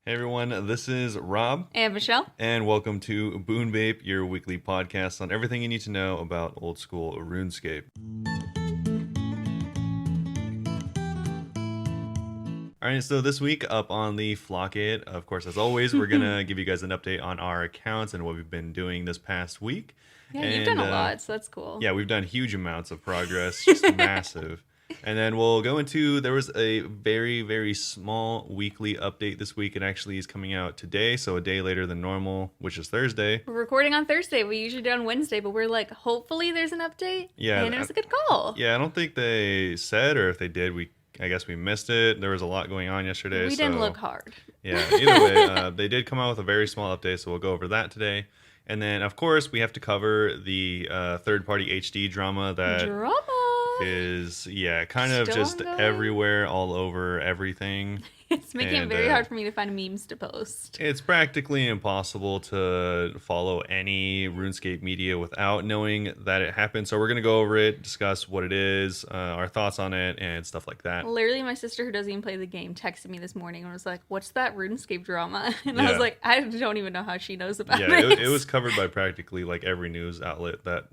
Hey everyone, this is Rob, And Michelle. and welcome to Bunebape, your weekly podcast on everything you need to know about old school RuneScape. Alright, so this week up on the Flockade, of course, as always, we're going to give you guys an update on our accounts and what we've been doing this past week. Yeah, you've done a lot, so that's cool. Yeah, we've done huge amounts of progress, just massive. And then we'll go into, there was a very, very small weekly update this week. It actually is coming out today, so a day later than normal, which is Thursday. We're recording on Thursday. We usually do on Wednesday, but we're like, hopefully there's an update. Yeah, and it was a good call. Yeah, I don't think they said, or if they did, I guess we missed it. There was a lot going on yesterday. We didn't look hard. Yeah, either way, they did come out with a very small update, so we'll go over that today. And then, of course, we have to cover the third-party HD drama that is, kind of Still just ongoing? everywhere, all over everything. It's making it very hard for me to find memes to post. It's practically impossible to follow any RuneScape media without knowing that it happened. So we're going to go over it, discuss what it is, our thoughts on it, and stuff like that. Literally, my sister, who doesn't even play the game, texted me this morning and was like, what's that RuneScape drama? And Yeah. I was like, I don't even know how she knows about Yeah, it. it was covered by practically like every news outlet that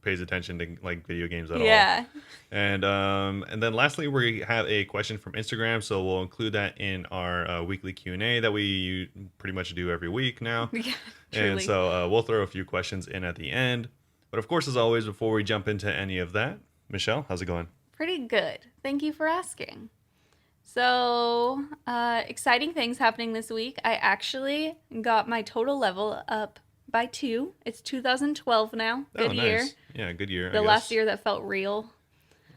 pays attention to like video games at all. Yeah. And then lastly, we have a question from Instagram, so we'll include that in our weekly Q&A that we pretty much do every week now. Yeah, And truly. so we'll throw a few questions in at the end. But of course, as always, before we jump into any of that, Michelle, how's it going? Pretty good. Thank you for asking. So, exciting things happening this week. I actually got my total level up by 2. It's 2012 now. Good year. Nice. Yeah, good year. The last year that felt real.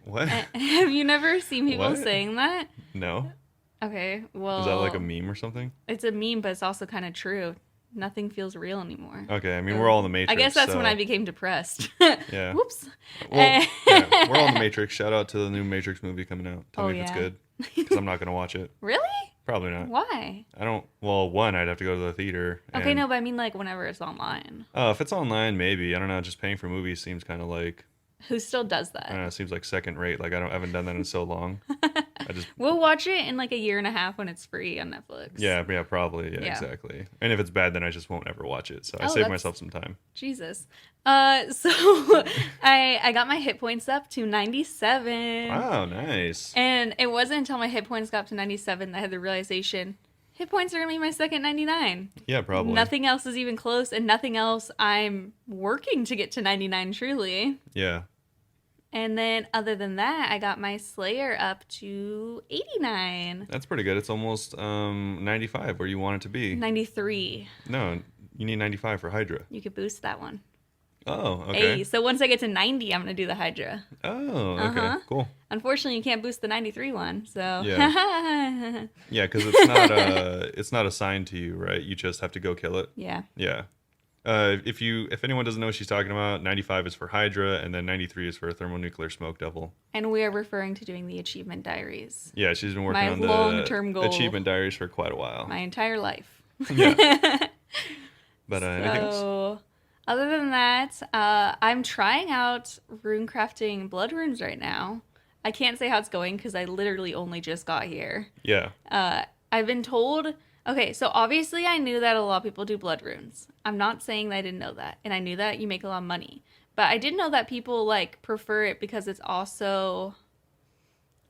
What? Have you never seen people What? saying that? No. Okay, well. Is that like a meme or something? It's a meme, but it's also kind of true. Nothing feels real anymore. Okay, I mean, we're all in the Matrix. I guess that's so, when I became depressed. Yeah. Whoops. Well, yeah, we're all in the Matrix. Shout out to the new Matrix movie coming out. Tell Oh, me if it's yeah. good. Because I'm not going to watch it. Really? Probably not. Why? I don't. Well, one, I'd have to go to the theater. Okay, and- no, but I mean like whenever it's online. If it's online, maybe. I don't know. Just paying for movies seems kind of like, Who still does I that? don't know, it seems like second rate. Like, I haven't done that in so long. I just, We'll watch it in like a year and a half when it's free on Netflix. yeah, probably. Yeah, Yeah. exactly. And if it's bad, then I just won't ever watch it. So I Oh, save that's- myself some time. Jesus. So I got my hit points up to 97. Wow, nice. And it wasn't until my hit points got up to 97 that I had the realization hit points are going to be my second 99. Yeah, probably. Nothing else is even close, and nothing else I'm working to get to 99 truly. Yeah. And then other than that, I got my Slayer up to 89. That's pretty good. It's almost 95 where you want it to be. 93. No, you need 95 for Hydra. You could boost that one. Oh, okay. Hey, so once I get to 90, I'm going to do the Hydra. Oh, okay. Uh-huh. Cool. Unfortunately, you can't boost the 93 one, so. Yeah. Yeah, because it's not assigned to you, right? You just have to go kill it. Yeah. Yeah. If anyone doesn't know what she's talking about, 95 is for Hydra, and then 93 is for Thermonuclear Smoke Devil. And we are referring to doing the achievement diaries. Yeah, she's been working My on the long-term goal. achievement diaries for quite a while. My entire life. Yeah. But anything else? So, other than that, I'm trying out rune crafting blood runes right now. I can't say how it's going because I literally only just got here. Yeah. I've been told. Okay, so obviously I knew that a lot of people do blood runes. I'm not saying that I didn't know that, and I knew that you make a lot of money. But I didn't know that people like prefer it because it's also.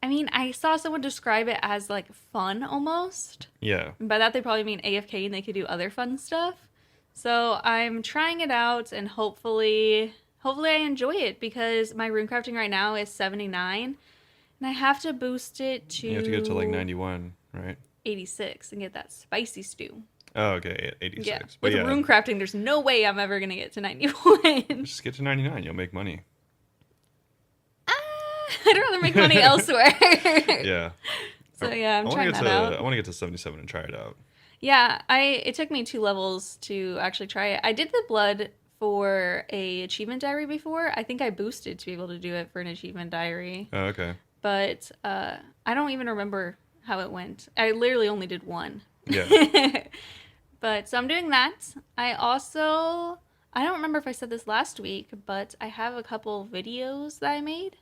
I mean, I saw someone describe it as like fun almost. Yeah. And by that they probably mean AFK and they could do other fun stuff. So I'm trying it out and hopefully I enjoy it because my rune crafting right now is 79 and I have to boost it to You have to get to like 91, right? 86 and get that spicy stew. Oh, okay, 86. Yeah. But With yeah, rune crafting, there's no way I'm ever going to get to 91. just get to 99. You'll make money. I'd rather make money elsewhere. Yeah. So yeah, I'm I wanna trying get that to out. I want to get to 77 and try it out. Yeah, it took me 2 levels to actually try it. I did the blood for a achievement diary before. I think I boosted to be able to do it for an achievement diary. Oh, okay. But I don't even remember how it went. I literally only did 1. Yeah. But so I'm doing that. I don't remember if I said this last week, but I have a couple videos that I made.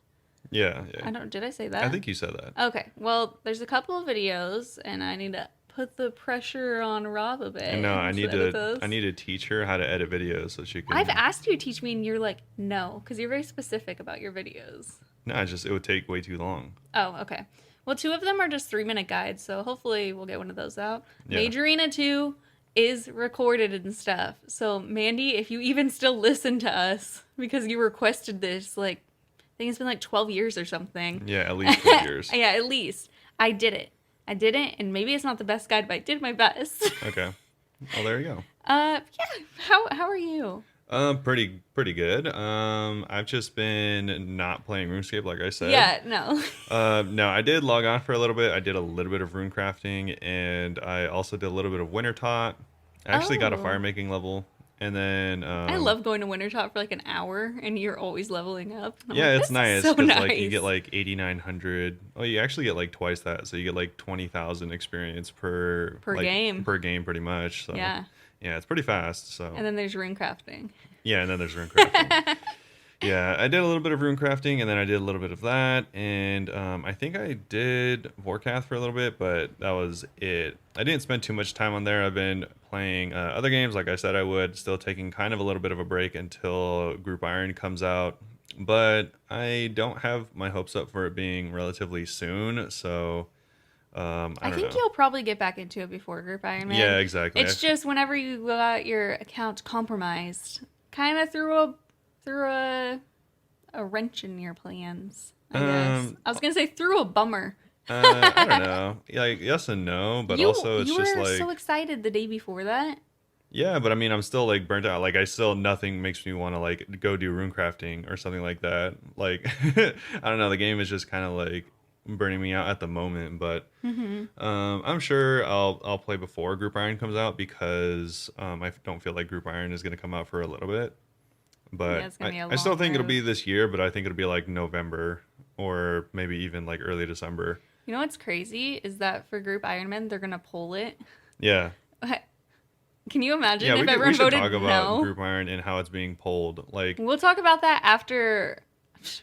Yeah. Did I say that? I think you said that. Okay, well, there's a couple of videos, and I need to put the pressure on Rob a bit. And no, I need edit to those. I need to teach her how to edit videos so she can. I've asked you to teach me, and you're like, no, because you're very specific about your videos. No, it's just it would take way too long. Oh, okay. Well, 2 of them are just 3-minute guides, so hopefully we'll get one of those out. Yeah. Majorina 2 is recorded and stuff. So, Mandy, if you even still listen to us because you requested this, like, I think it's been like 12 years or something. Yeah, at least 12 years. Yeah, at least. I did it. And maybe it's not the best guide, but I did my best. Okay. Well, there you go. Yeah. How are you? Pretty good. I've just been not playing RuneScape, like I said. Yeah, no. No, I did log on for a little bit. I did a little bit of rune crafting, and I also did a little bit of winter tot. I actually got a fire making level, and then I love going to winter top for like an hour, and you're always leveling up. I'm yeah, like, it's "This nice is so because nice." like you get like 8,900. Oh, you actually get like twice that, so you get like 20,000 experience per game. per game, pretty much. So Yeah. yeah, it's pretty fast. So And then there's rune crafting. yeah, and then there's rune crafting. Yeah, I did a little bit of rune crafting, and then I did a little bit of that, and I think I did Vorkath for a little bit, but that was it. I didn't spend too much time on there. I've been playing other games, like I said I would, still taking kind of a little bit of a break until Group Iron comes out, but I don't have my hopes up for it being relatively soon, so I don't think know. you'll probably get back into it before Group Iron Man. Yeah, exactly. It's just whenever you got your account compromised, kind of threw a wrench in your plans, I guess. I was gonna say threw a bummer. I don't know. Like yes and no, but also it's you just were like so excited the day before that. yeah, but I mean I'm still like burnt out. Like I still nothing makes me want to like go do rune crafting or something like that. Like I don't know, the game is just kind of like burning me out at the moment, but I'm sure I'll play before Group Iron comes out because I don't feel like Group Iron is going to come out for a little bit. But Yeah, it's gonna be a I still long think it'll road. be this year, but I think it'll be like November or maybe even like early December. You know what's crazy is that for Group Iron Man, they're gonna poll it. Yeah. Can you imagine Yeah, if we everyone should voted talk about no? Group Iron and how it's being polled. Like, We'll talk about that after.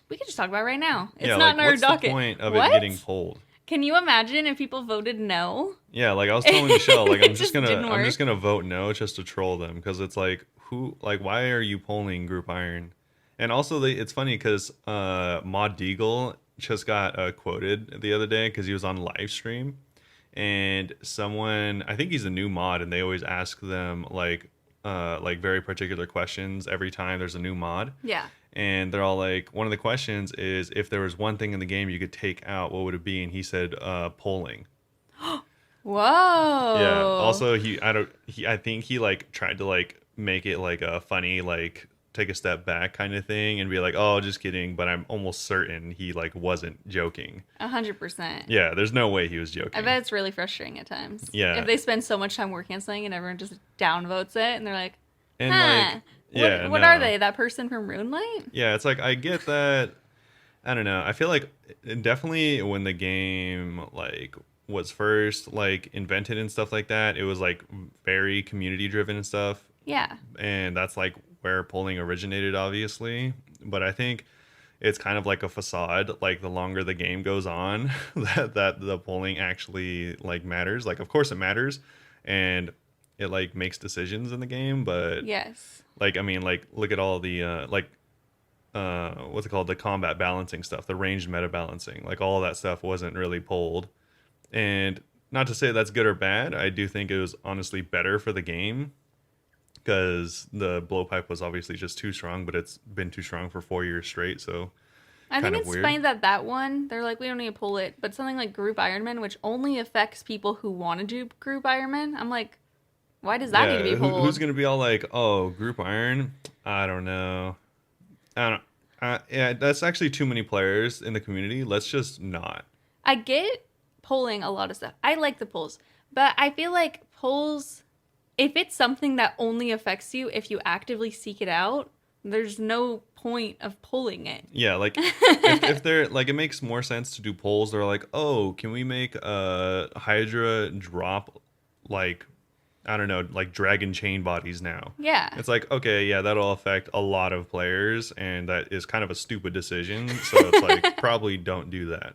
We can just talk about it right now. It's yeah, not like in our what's docket. the point of What? it getting polled? Can you imagine if people voted no? Yeah, like I was telling Michelle, like It I'm just just didn't work. gonna vote no just to troll them because it's like why are you polling Group Iron? And also it's funny because Mod Deagle just got quoted the other day because he was on live stream, and someone, I think he's a new mod, and they always ask them like very particular questions every time there's a new mod. Yeah. And they're all like, one of the questions is, if there was one thing in the game you could take out, what would it be? And he said, polling. Whoa. Yeah. Also, I think he like tried to like make it like a funny, like take a step back kind of thing and be like, oh, just kidding. But I'm almost certain he like wasn't joking. 100%. Yeah. There's no way he was joking. I bet it's really frustrating at times. Yeah. If they spend so much time working on something and everyone just downvotes it and they're like, And huh. like, yeah. What no. are they? That person from RuneLite? Yeah, it's like I get that. I don't know. I feel like definitely when the game like was first like invented and stuff like that, it was like very community driven and stuff, Yeah. and that's like where polling originated, obviously. But I think it's kind of like a facade. Like the longer the game goes on, that the polling actually like matters. Like of course it matters, and it like makes decisions in the game, but Yes. like I mean like look at all the what's it called, the combat balancing stuff, the ranged meta balancing, like all that stuff wasn't really polled. And not to say that's good or bad, I do think it was honestly better for the game because the blowpipe was obviously just too strong, but it's been too strong for 4 years straight, so I think kind of it's weird. funny that one, they're like, we don't need to pull it. But something like Group Ironman, which only affects people who want to do Group Ironman, I'm like, why does that need to be pulled? Who's gonna be all like, oh, Group Iron? I don't know. I don't. Yeah, that's actually too many players in the community. Let's just not. I get polling a lot of stuff. I like the polls. But I feel like polls, if it's something that only affects you if you actively seek it out, there's no point of pulling it. Yeah, like if they're like, it makes more sense to do polls. They're like, oh, can we make Hydra drop like, I don't know, like dragon chain bodies now? Yeah. It's like, okay, yeah, that'll affect a lot of players, and that is kind of a stupid decision. So it's like, probably don't do that.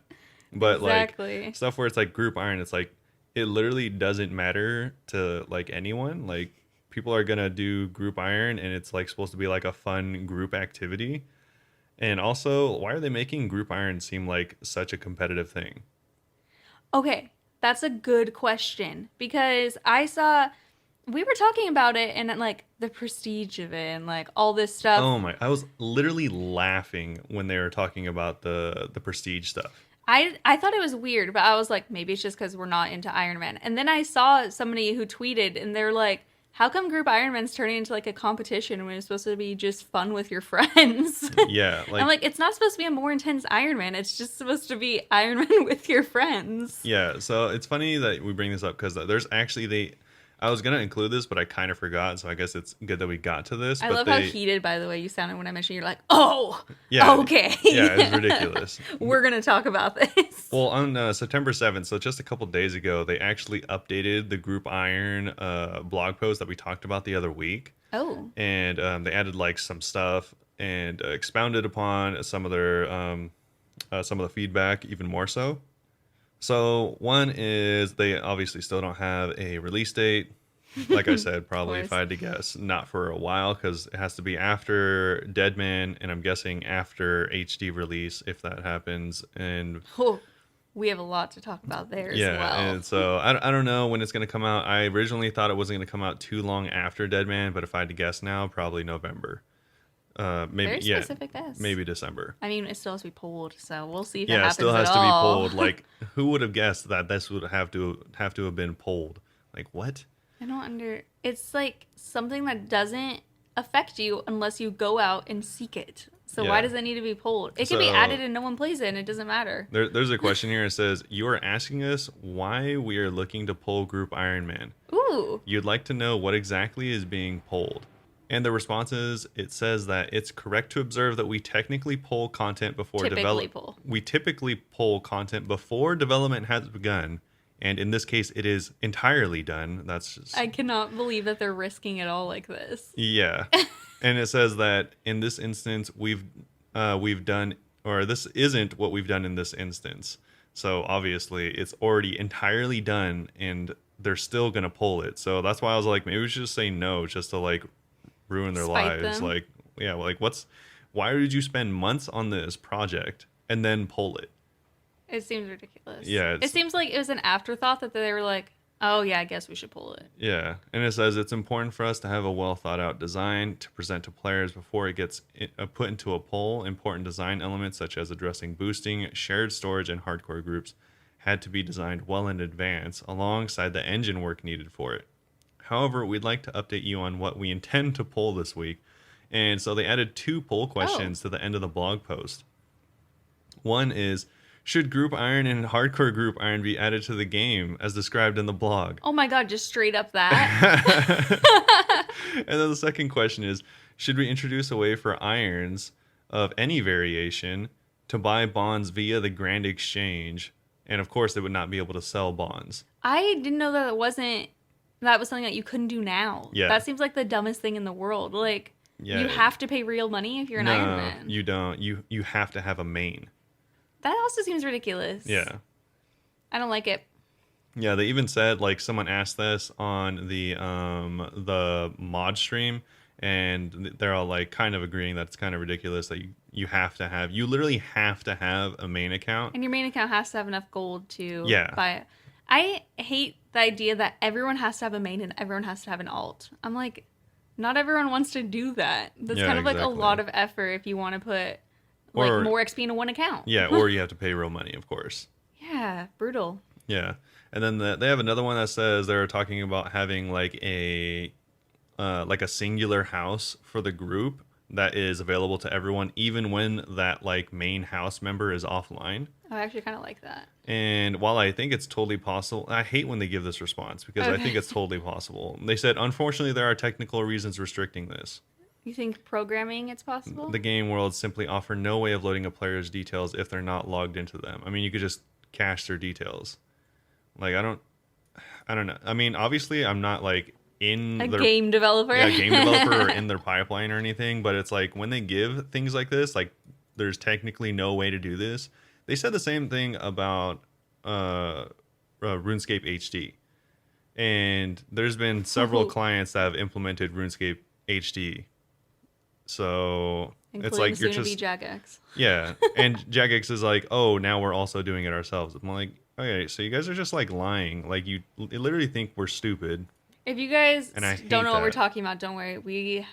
But Exactly. like stuff where it's like Group Iron, it's like it literally doesn't matter to like anyone. Like people are gonna do group iron, and it's like supposed to be like a fun group activity. And also, why are they making group iron seem like such a competitive thing? Okay, that's a good question because I saw we were talking about it and like the prestige of it and like all this stuff. Oh my! I was literally laughing when they were talking about the prestige stuff. I thought it was weird, but I was like, maybe it's just because we're not into Iron Man. And then I saw somebody who tweeted, and they're like, "How come Group Iron Man's turning into like a competition when it's supposed to be just fun with your friends?" Yeah, I'm like, it's not supposed to be a more intense Iron Man. It's just supposed to be Iron Man with your friends. yeah. So it's funny that we bring this up because there's actually they. I was gonna include this, but I kind of forgot. So I guess it's good that we got to this. I But love they, how heated, by the way, you sounded when I mentioned you're like, oh, yeah, okay. yeah, it's ridiculous. We're going to talk about this. Well, on September 7th, so just a couple days ago, they actually updated the Group Iron blog post that we talked about the other week. Oh. And they added like some stuff and expounded upon some of the feedback even more so. So one is they obviously still don't have a release date. Like I said, probably if I had to guess, not for a while because it has to be after Deadman, and I'm guessing after HD release if that happens. And Oh, we have a lot to talk about there as yeah, well. and so I don't know when it's going to come out. I originally thought it wasn't going to come out too long after Deadman, but if I had to guess now, probably November. Maybe Very specific guess. maybe December. I mean, it still has to be pulled, so we'll see if it Yeah, it happens still has at to be all. pulled. Like, who would have guessed that this would have to have been pulled? Like, what? I don't under. It's like something that doesn't affect you unless you go out and seek it. So Yeah. why does it need to be pulled? It can be So- added and no one plays it, and it doesn't matter. There's a question here. It says, "You are asking us why we are looking to pull Group Iron Man. Ooh. You'd like to know what exactly is being pulled." And the response is, it says that it's correct to observe that we technically pull content before Typically pull. We typically pull content before development has begun, and in this case, it is entirely done. That's just I cannot believe that they're risking it all like this. yeah. And it says that in this instance, we've done, or this isn't what we've done in this instance. So obviously, it's already entirely done, and they're still gonna pull it. So that's why I was like, maybe we should just say no, just to like ruin their Spite lives. them. Like, yeah, like why did you spend months on this project and then pull it? It seems ridiculous. Yeah, It seems like it was an afterthought that they were like, oh, yeah, I guess we should pull it. Yeah, and it says it's important for us to have a well thought out design to present to players before it gets put into a poll. Important design elements such as addressing boosting, shared storage, and hardcore groups had to be designed well in advance alongside the engine work needed for it. However, we'd like to update you on what we intend to poll this week. And so they added 2 poll questions to the end of the blog post. One is, should Group Iron and Hardcore Group Iron be added to the game as described in the blog? Oh my god, just straight up that. And then the second question is, should we introduce a way for irons of any variation to buy bonds via the Grand Exchange? And of course, they would not be able to sell bonds. I didn't know that that was something that you couldn't do now. Yeah. That seems like the dumbest thing in the world. Like, Yeah. you have to pay real money if you're an Iron Man. you don't. You have to have a main. That also seems ridiculous. Yeah. I don't like it. Yeah, they even said, like, someone asked this on the mod stream, and they're all like kind of agreeing that it's kind of ridiculous that you literally have to have a main account. And your main account has to have enough gold to Yeah. buy it. I hate the idea that everyone has to have a main and everyone has to have an alt. I'm like, not everyone wants to do that. That's Yeah, kind of like a exactly. lot of effort if you want to put like Or- more XP into one account. Yeah, or you have to pay real money, of course. Yeah, brutal. Yeah, and then they have another one that says they're talking about having like a singular house for the group that is available to everyone, even when that like main house member is offline. I actually kind of like that. And while I think it's totally possible, I hate when they give this response because I Okay. think it's totally possible. They said, unfortunately, there are technical reasons restricting this. You think programming it's possible? The game worlds simply offer no way of loading a player's details if they're not logged into them. I mean, you could just cache their details. Like, I don't know. I mean, obviously, I'm not like in A their game developer? game developer or in their pipeline or anything, but it's like when they give things like this, like there's technically no way to do this. They said the same thing about RuneScape HD. And there's been several clients that have implemented RuneScape HD. So Including it's like you're soon to just be Jagex. yeah. And Jagex is like, oh, now we're also doing it ourselves. I'm like, okay, so you guys are just like lying. Like you literally think we're stupid. If you guys And I hate don't know what we're that. talking about, don't worry. We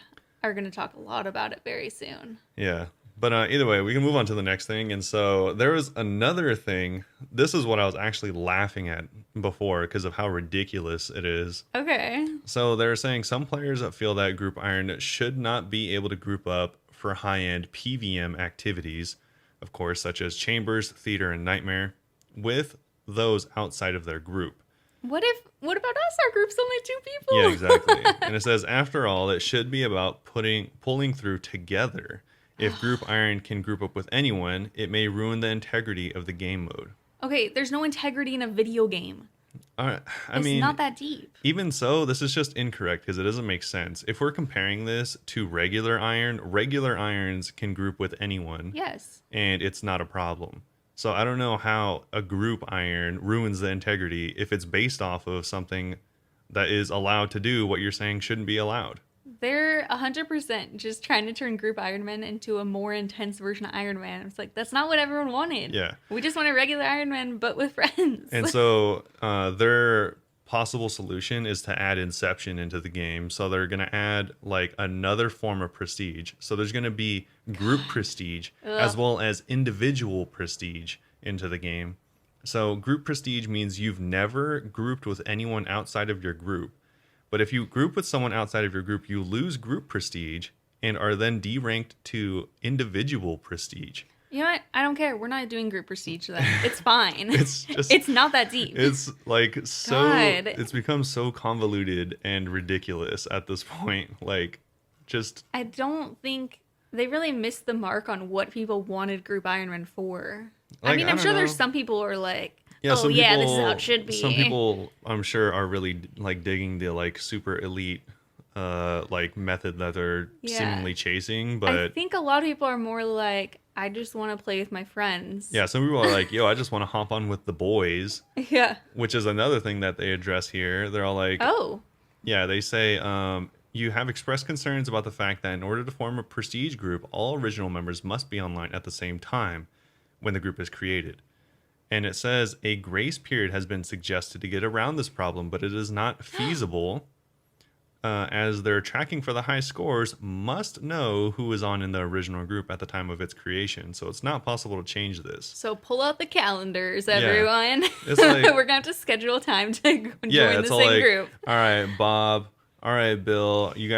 are going to talk a lot about it very soon. Yeah. But either way, we can move on to the next thing. And so there was another thing. This is what I was actually laughing at before because of how ridiculous it is. Okay. So they're saying some players that feel that Group Iron should not be able to group up for high-end PVM activities, of course, such as Chambers, Theater, and Nightmare, with those outside of their group. What about us? Our group's only 2 people. Yeah, exactly. And it says, after all, it should be about pulling through together. If Group Iron can group up with anyone, it may ruin the integrity of the game mode. Okay, there's no integrity in a video game. I It's mean, not that deep. even so, this is just incorrect because it doesn't make sense. If we're comparing this to regular irons can group with anyone. Yes. And it's not a problem. So I don't know how a group iron ruins the integrity if it's based off of something that is allowed to do what you're saying shouldn't be allowed. They're 100% just trying to turn Group Iron Man into a more intense version of Iron Man. It's like, that's not what everyone wanted. Yeah. We just want a regular Iron Man, but with friends. And so their possible solution is to add Inception into the game. So they're going to add like another form of prestige. So there's going to be group prestige as well as individual prestige into the game. So group prestige means you've never grouped with anyone outside of your group. But if you group with someone outside of your group, you lose group prestige and are then deranked to individual prestige. You know what? I don't care. We're not doing group prestige then. It's fine. It's it's not that deep. It's like so God. It's become so convoluted and ridiculous at this point. Like just I don't think they really missed the mark on what people wanted Group Iron Man for. I Like, mean, I I'm don't sure know. there's some people who are like, yeah, oh yeah, this is how it should be. Some people I'm sure are really like digging the like super elite like method that they're Yeah. seemingly chasing, I but think a lot of people are more like, I just want to play with my friends. yeah, some people are like, yo, I just want to hop on with the boys, Yeah. which is another thing that they address here. They're all like, Oh. yeah, they say, you have expressed concerns about the fact that in order to form a prestige group, all original members must be online at the same time when the group is created. And it says a grace period has been suggested to get around this problem, but it is not feasible as their tracking for the high scores must know who is on in the original group at the time of its creation. So it's not possible to change this. So pull out the calendars, everyone. It's like- We're going to have to schedule time to join Yeah, the it's all same like, group. all right, Bob. All right, Bill. You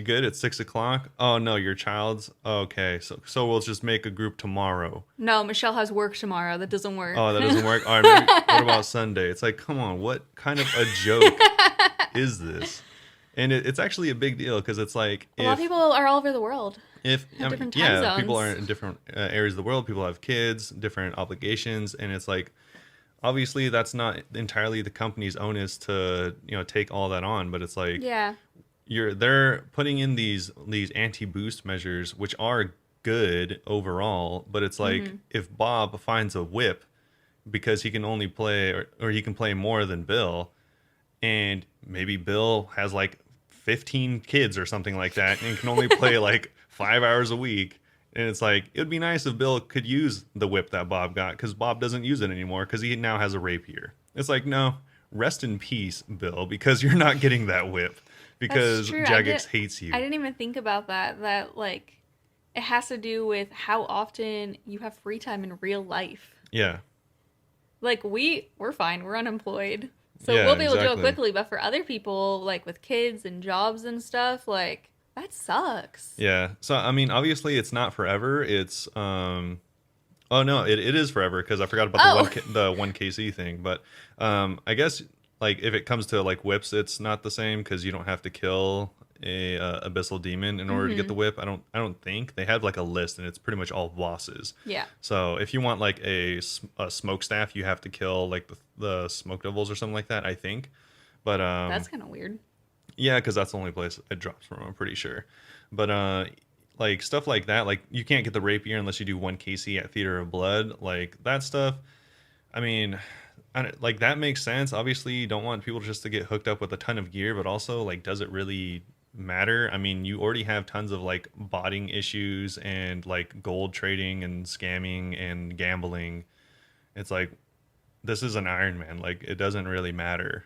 good at 6 o'clock? Oh no, your child's okay. So we'll just make a group tomorrow. No, Michelle has work tomorrow. That doesn't work. Oh, that doesn't work. All right, maybe, what about Sunday? It's like, come on, what kind of a joke is this? And it's actually a big deal because it's like a lot of people are all over the world. People different time are zones. in different areas of the world. People have kids, different obligations, and it's like obviously that's not entirely the company's onus to take all that on, but it's like Yeah. they're putting in these anti-boost measures which are good overall, but it's like if Bob finds a whip because he can only play or he can play more than Bill, and maybe Bill has like 15 kids or something like that and can only play like 5 hours a week, and it's like it would be nice if Bill could use the whip that Bob got because Bob doesn't use it anymore because he now has a rapier. It's like, no, rest in peace, Bill, because you're not getting that whip because That's true. Jagex hates you. I didn't even think about that. That like it has to do with how often you have free time in real life. Yeah. Like we're fine. We're unemployed. So Yeah, we'll be able to do exactly. it quickly, but for other people like with kids and jobs and stuff, like that sucks. Yeah. So I mean, obviously, it's not forever. It's oh no, it is forever because I forgot about the one KC thing. But I guess like if it comes to like whips, it's not the same because you don't have to kill a abyssal demon in order to get the whip. I don't think they have like a list, and it's pretty much all bosses. Yeah. So if you want like a smokestaff, you have to kill like the smoke devils or something like that, I think. But That's kind of weird. yeah, because that's the only place it drops from, I'm pretty sure. But like stuff like that, like you can't get the rapier unless you do 1 KC at Theater of Blood. Like that stuff, I mean, like that makes sense. Obviously, you don't want people just to get hooked up with a ton of gear, but also like, does it really matter? I mean, you already have tons of like botting issues and like gold trading and scamming and gambling. It's like this is an Iron Man. Like it doesn't really matter,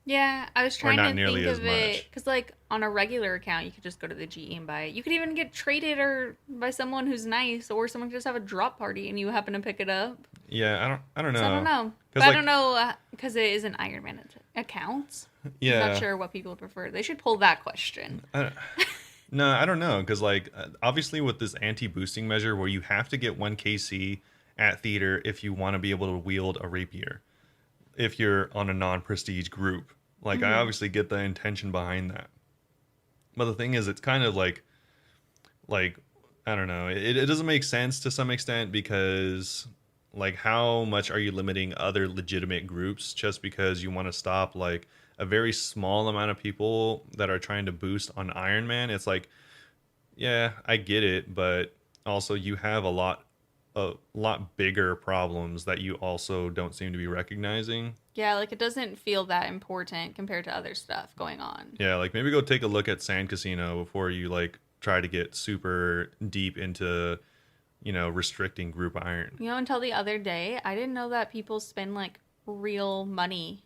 Yeah, I was or trying not to nearly think as of it much. because, like, on a regular account, you could just go to the GE and buy it. You could even get traded or by someone who's nice, or someone could just have a drop party and you happen to pick it up. Yeah, I don't So I don't know, know, but because I don't like know because it is an Iron Man account. I'm not yeah, sure what people prefer. They should pull that question. I, no, I don't know, because like obviously with this anti-boosting measure where you have to get 1 KC at theater if you want to be able to wield a rapier if you're on a non-prestige group. Like I Hmm. obviously get the intention behind that, but the thing is, it's kind of like I don't know. It doesn't make sense to some extent because like how much are you limiting other legitimate groups just because you want to stop like a very small amount of people that are trying to boost on Iron Man? It's like, yeah, I get it, but also you have a lot bigger problems that you also don't seem to be recognizing. Yeah, like it doesn't feel that important compared to other stuff going on. Yeah, like maybe go take a look at Sand Casino before you like try to get super deep into, restricting group iron. You know, until the other day, I didn't know that people spend like real money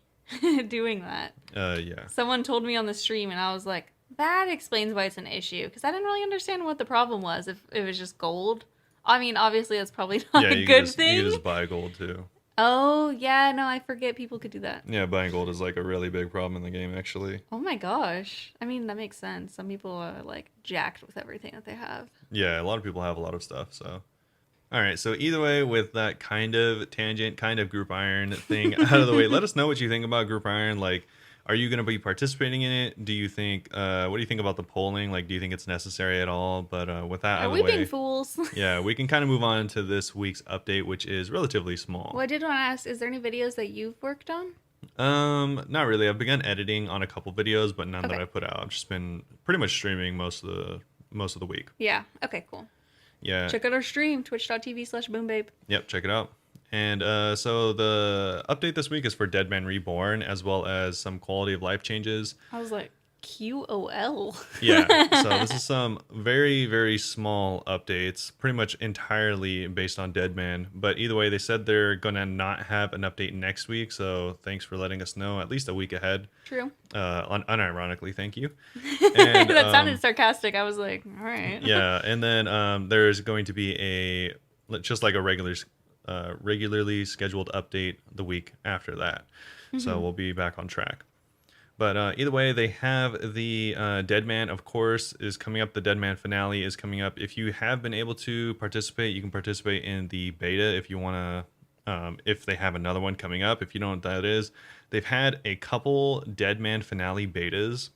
doing that. Yeah. Someone told me on the stream, and I was like, that explains why it's an issue because I didn't really understand what the problem was. If it was just gold, I mean, obviously that's probably not Yeah, a you could good just you could thing. just buy gold too. Oh yeah, no, I forget people could do that. Yeah, buying gold is like a really big problem in the game actually. Oh my gosh, I mean that makes sense. Some people are like jacked with everything that they have. Yeah, a lot of people have a lot of stuff, so. All right, so either way, with that kind of tangent, kind of group iron thing out of the way, let us know what you think about group iron. Like, are you going to be participating in it? Do you think, what do you think about the polling? Like, do you think it's necessary at all? But with that out Are of the we being way, fools? yeah, we can kind of move on to this week's update, which is relatively Well, small. I did want to ask, is there any videos that you've worked on? Not really. I've begun editing on a couple videos, but none that Okay. I put out. I've just been pretty much streaming most of the week. Yeah. Okay. Cool. Yeah. Check out our stream, twitch.tv/Bunebape. Yep, check it out. And so the update this week is for Dead Man Reborn, as well as some quality of life changes. I was like, QOL. Yeah, so this is some very, very small updates, pretty much entirely based on Dead Man. But either way, they said they're going to not have an update next week, so thanks for letting us know, at least a week ahead. True. Unironically, thank you. And That sounded sarcastic. I was like, all right. yeah, and then there's going to be just like a regularly scheduled update the week after that. So we'll be back on track. But either way, they have the Dead Man, of course, is coming up. The Dead Man finale is coming up. If you have been able to participate, you can participate in the beta if you want to. If they have another one coming up, if you don't know what that is, they've had a couple Dead Man finale betas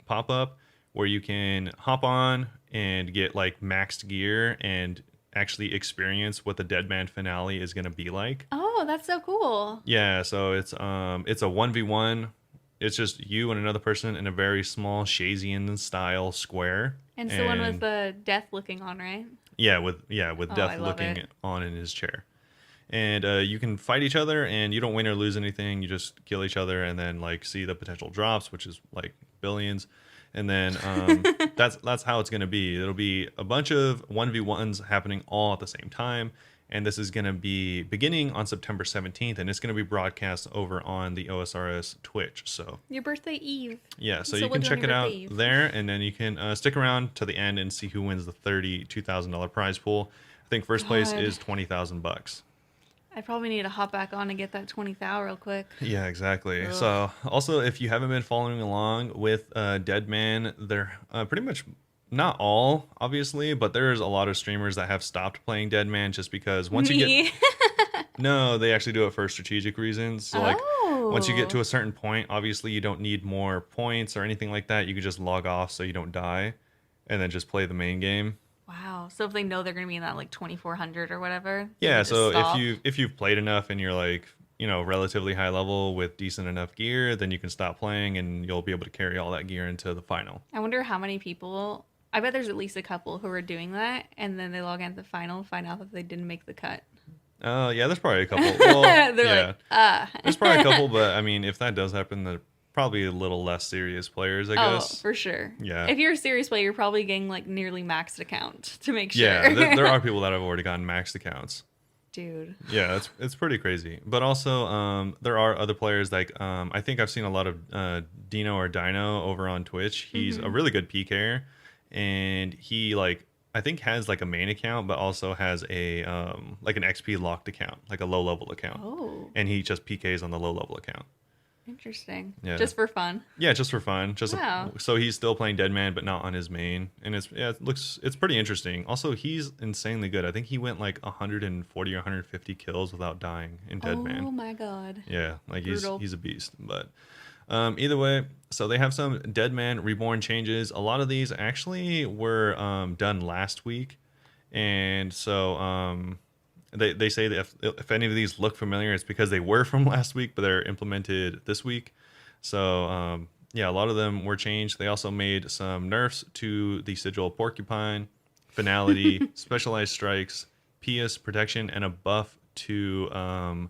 pop up where you can hop on and get like maxed gear and actually experience what the Dead Man finale is going to be like. Oh, that's so cool. Yeah, so it's a 1v1. It's just you and another person in a very small Shazian style square. And so one with the death looking on, right? With Oh, Death I love looking it. on in his chair. And you can fight each other, and you don't win or lose anything. You just kill each other, and then like see the potential drops, which is like billions. And then that's how it's gonna be. It'll be a bunch of 1v1s happening all at the same time. And this is going to be beginning on September 17th, and it's going to be broadcast over on the OSRS Twitch. So Your birthday eve. yeah, so So you what can do on check your it out birthday eve? there, and then you can stick around to the end and see who wins the $32,000 prize pool. I think first place God. is $20,000. I probably need to hop back on and get that 20th hour real quick. Yeah, exactly. Ugh. So also, if you haven't been following along with Dead Man, they're pretty much not all, obviously, but there's a lot of streamers that have stopped playing Dead Man just because once you get Me? no, they actually do it for strategic reasons. So like once you get to Oh. a certain point, obviously you don't need more points or anything like that. You can just log off so you don't die and then just play the main game. Wow. So if they know they're going to be in that like 2400 or whatever, they Yeah, can just so stop. if you've played enough and you're like, relatively high level with decent enough gear, then you can stop playing and you'll be able to carry all that gear into the final. I wonder how many people. I bet there's at least a couple who are doing that, and then they log into the final and find out that they didn't make the cut. Oh, yeah, there's probably a couple. Well, They're yeah, like, there's probably a couple, but I mean, if that does happen, they're probably a little less serious players, I Oh, guess. for sure. Yeah. If you're a serious player, you're probably getting like nearly maxed account to make sure. Yeah, there are people that have already gotten maxed accounts. Dude. Yeah, it's pretty crazy. But also, there are other players like I think I've seen a lot of Dino or Dino over on Twitch. He's a really good PKer, and he like I think has like a main account, but also has a like an XP locked account, like a low level account. Oh, And he just PKs on the low level account. interesting. Yeah. Just for fun. Yeah, just for fun. Wow. So he's still playing Deadman, but not on his main, and it's pretty interesting. Also, he's insanely good. I think he went like 140 or 150 kills without dying in Deadman. Oh my god. Yeah, like Brutal. he's a beast. But either way, so they have some Deadman Reborn changes. A lot of these actually were done last week, and so they say that if any of these look familiar, it's because they were from last week, but they're implemented this week. So yeah, a lot of them were changed. They also made some nerfs to the Sigil Porcupine, Finality, Specialized Strikes, Pious Protection, and a buff to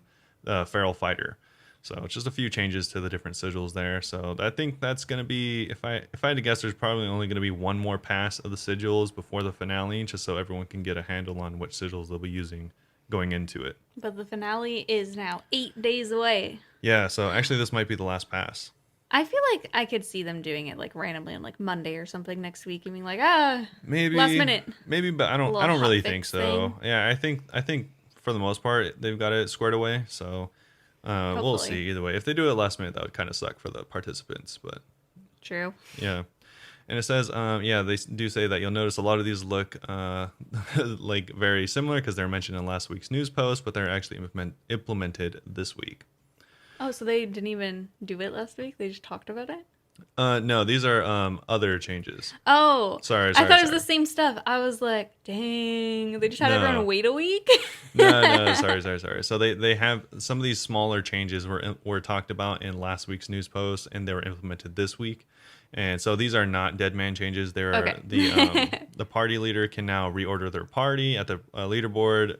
Feral Fighter. So it's just a few changes to the different sigils there. So I think that's going to be, if I had to guess, there's probably only going to be one more pass of the sigils before the finale, just so everyone can get a handle on which sigils they'll be using going into it. But the finale is now 8 days away. Yeah, so actually this might be the last pass. I feel like I could see them doing it like randomly on like Monday or something next week and being like, Maybe last minute. Maybe, but I don't Little really hot think fix so. thing. Yeah, I think for the most part they've got it squared away. So we'll Hopefully. see either way. If they do it last minute, that would kind of suck for the participants, but True. yeah. And it says, yeah, they do say that you'll notice a lot of these look like very similar because they're mentioned in last week's news post, but they're actually implemented this week. Oh, so they didn't even do it last week? They just talked about it? No, these are other changes. Oh. Sorry. I thought it was the same stuff. I was like, dang. They just had No. everyone wait a week? No, sorry. So they have some of these smaller changes were talked about in last week's news post, and they were implemented this week. And so these are not Deadman changes. There are Okay. the party leader can now reorder their party at the leaderboard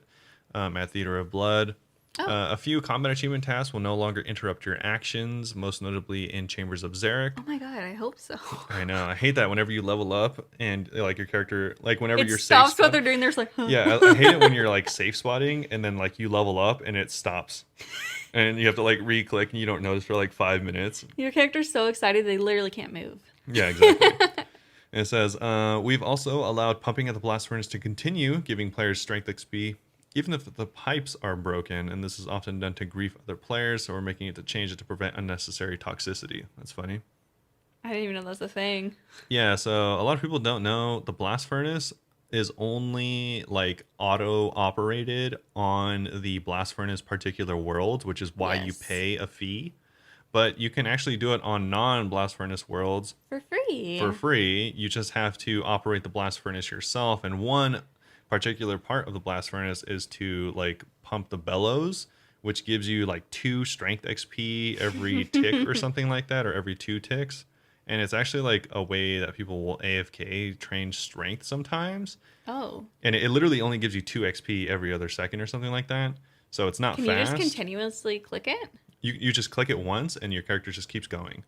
at Theater of Blood. Oh. A few combat achievement tasks will no longer interrupt your actions, most notably in Chambers of Zarek. Oh my god, I hope so. I know. I hate that whenever you level up and like your character, like whenever It you're safe stops what spotting. they're doing. They're just like, huh. Yeah, I hate it when you're like safe spotting and then like you level up and it stops. And you have to like re-click and you don't notice for like 5 minutes. Your character's so excited they literally can't move. Yeah, exactly. And it says, we've also allowed pumping at the blast furnace to continue, giving players strength XP, even if the pipes are broken, and this is often done to grief other players, so we're making it to change it to prevent unnecessary toxicity. That's funny. I didn't even know that's a thing. Yeah, so a lot of people don't know the blast furnace is only like auto operated on the blast furnace particular worlds, which is why you Yes. pay a fee. But you can actually do it on non-blast furnace worlds For free. for free. You just have to operate the blast furnace yourself. And one particular part of the blast furnace is to like pump the bellows, which gives you like 2 strength XP every tick or something like that, or every 2 ticks. And it's actually like a way that people will AFK train strength sometimes. Oh. And it literally only gives you 2 XP every other second or something like that. So it's not Can fast. you just continuously click it? You just click it once and your character just keeps going.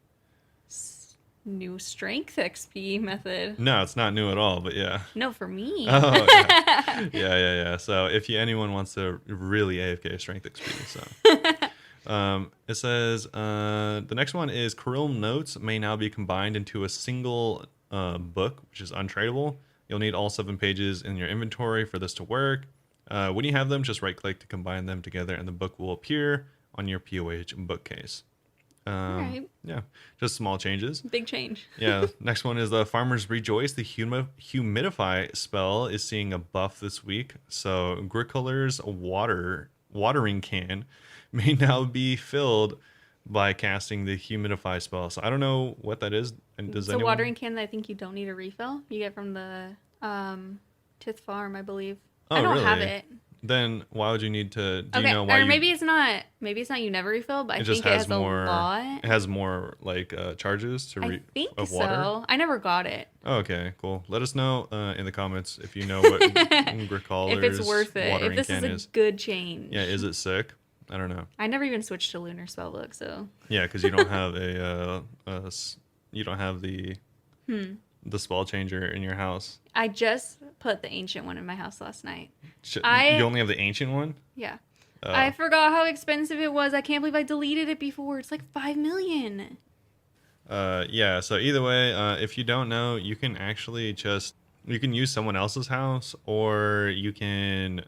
New strength XP method. No, it's not new at all, but yeah. No, for me. Oh, yeah. Yeah. So if anyone wants to really AFK strength XP, so. It says the next one is Kirill notes may now be combined into a single book, which is untradeable. You'll need all 7 pages in your inventory for this to work. When you have them, just right click to combine them together and the book will appear on your POH bookcase. Alright. Yeah, just small changes. Big change. Yeah, next one is the Farmers Rejoice. The Humidify spell is seeing a buff this week. So Gricoler's watering can may now be filled by casting the Humidify spell. So I don't know what that is. And does It's a anyone... watering can that I think you don't need a refill. You get from the Tith Farm, I believe. Oh, I don't have really? it. Then why would you need to? Do you Okay, know why or you? maybe it's not. Maybe it's not. You never refill, but I It just think it has has more. a lot. It has more like charges I think of water. so. I never got it. Oh, okay, cool. Let us know in the comments if you know what If it's Gricaler's worth it. If watering this is can a is. good change. Yeah, is it sick? I don't know. I never even switched to Lunar Spellbook, so. Yeah, because you don't have you don't have the spell changer in your house. I just put the ancient one in my house last night. You I- only have the ancient one. Yeah. Oh. I forgot how expensive it was. I can't believe I deleted it before. It's like 5 million. Yeah. So either way, if you don't know, you can actually you can use someone else's house, or you can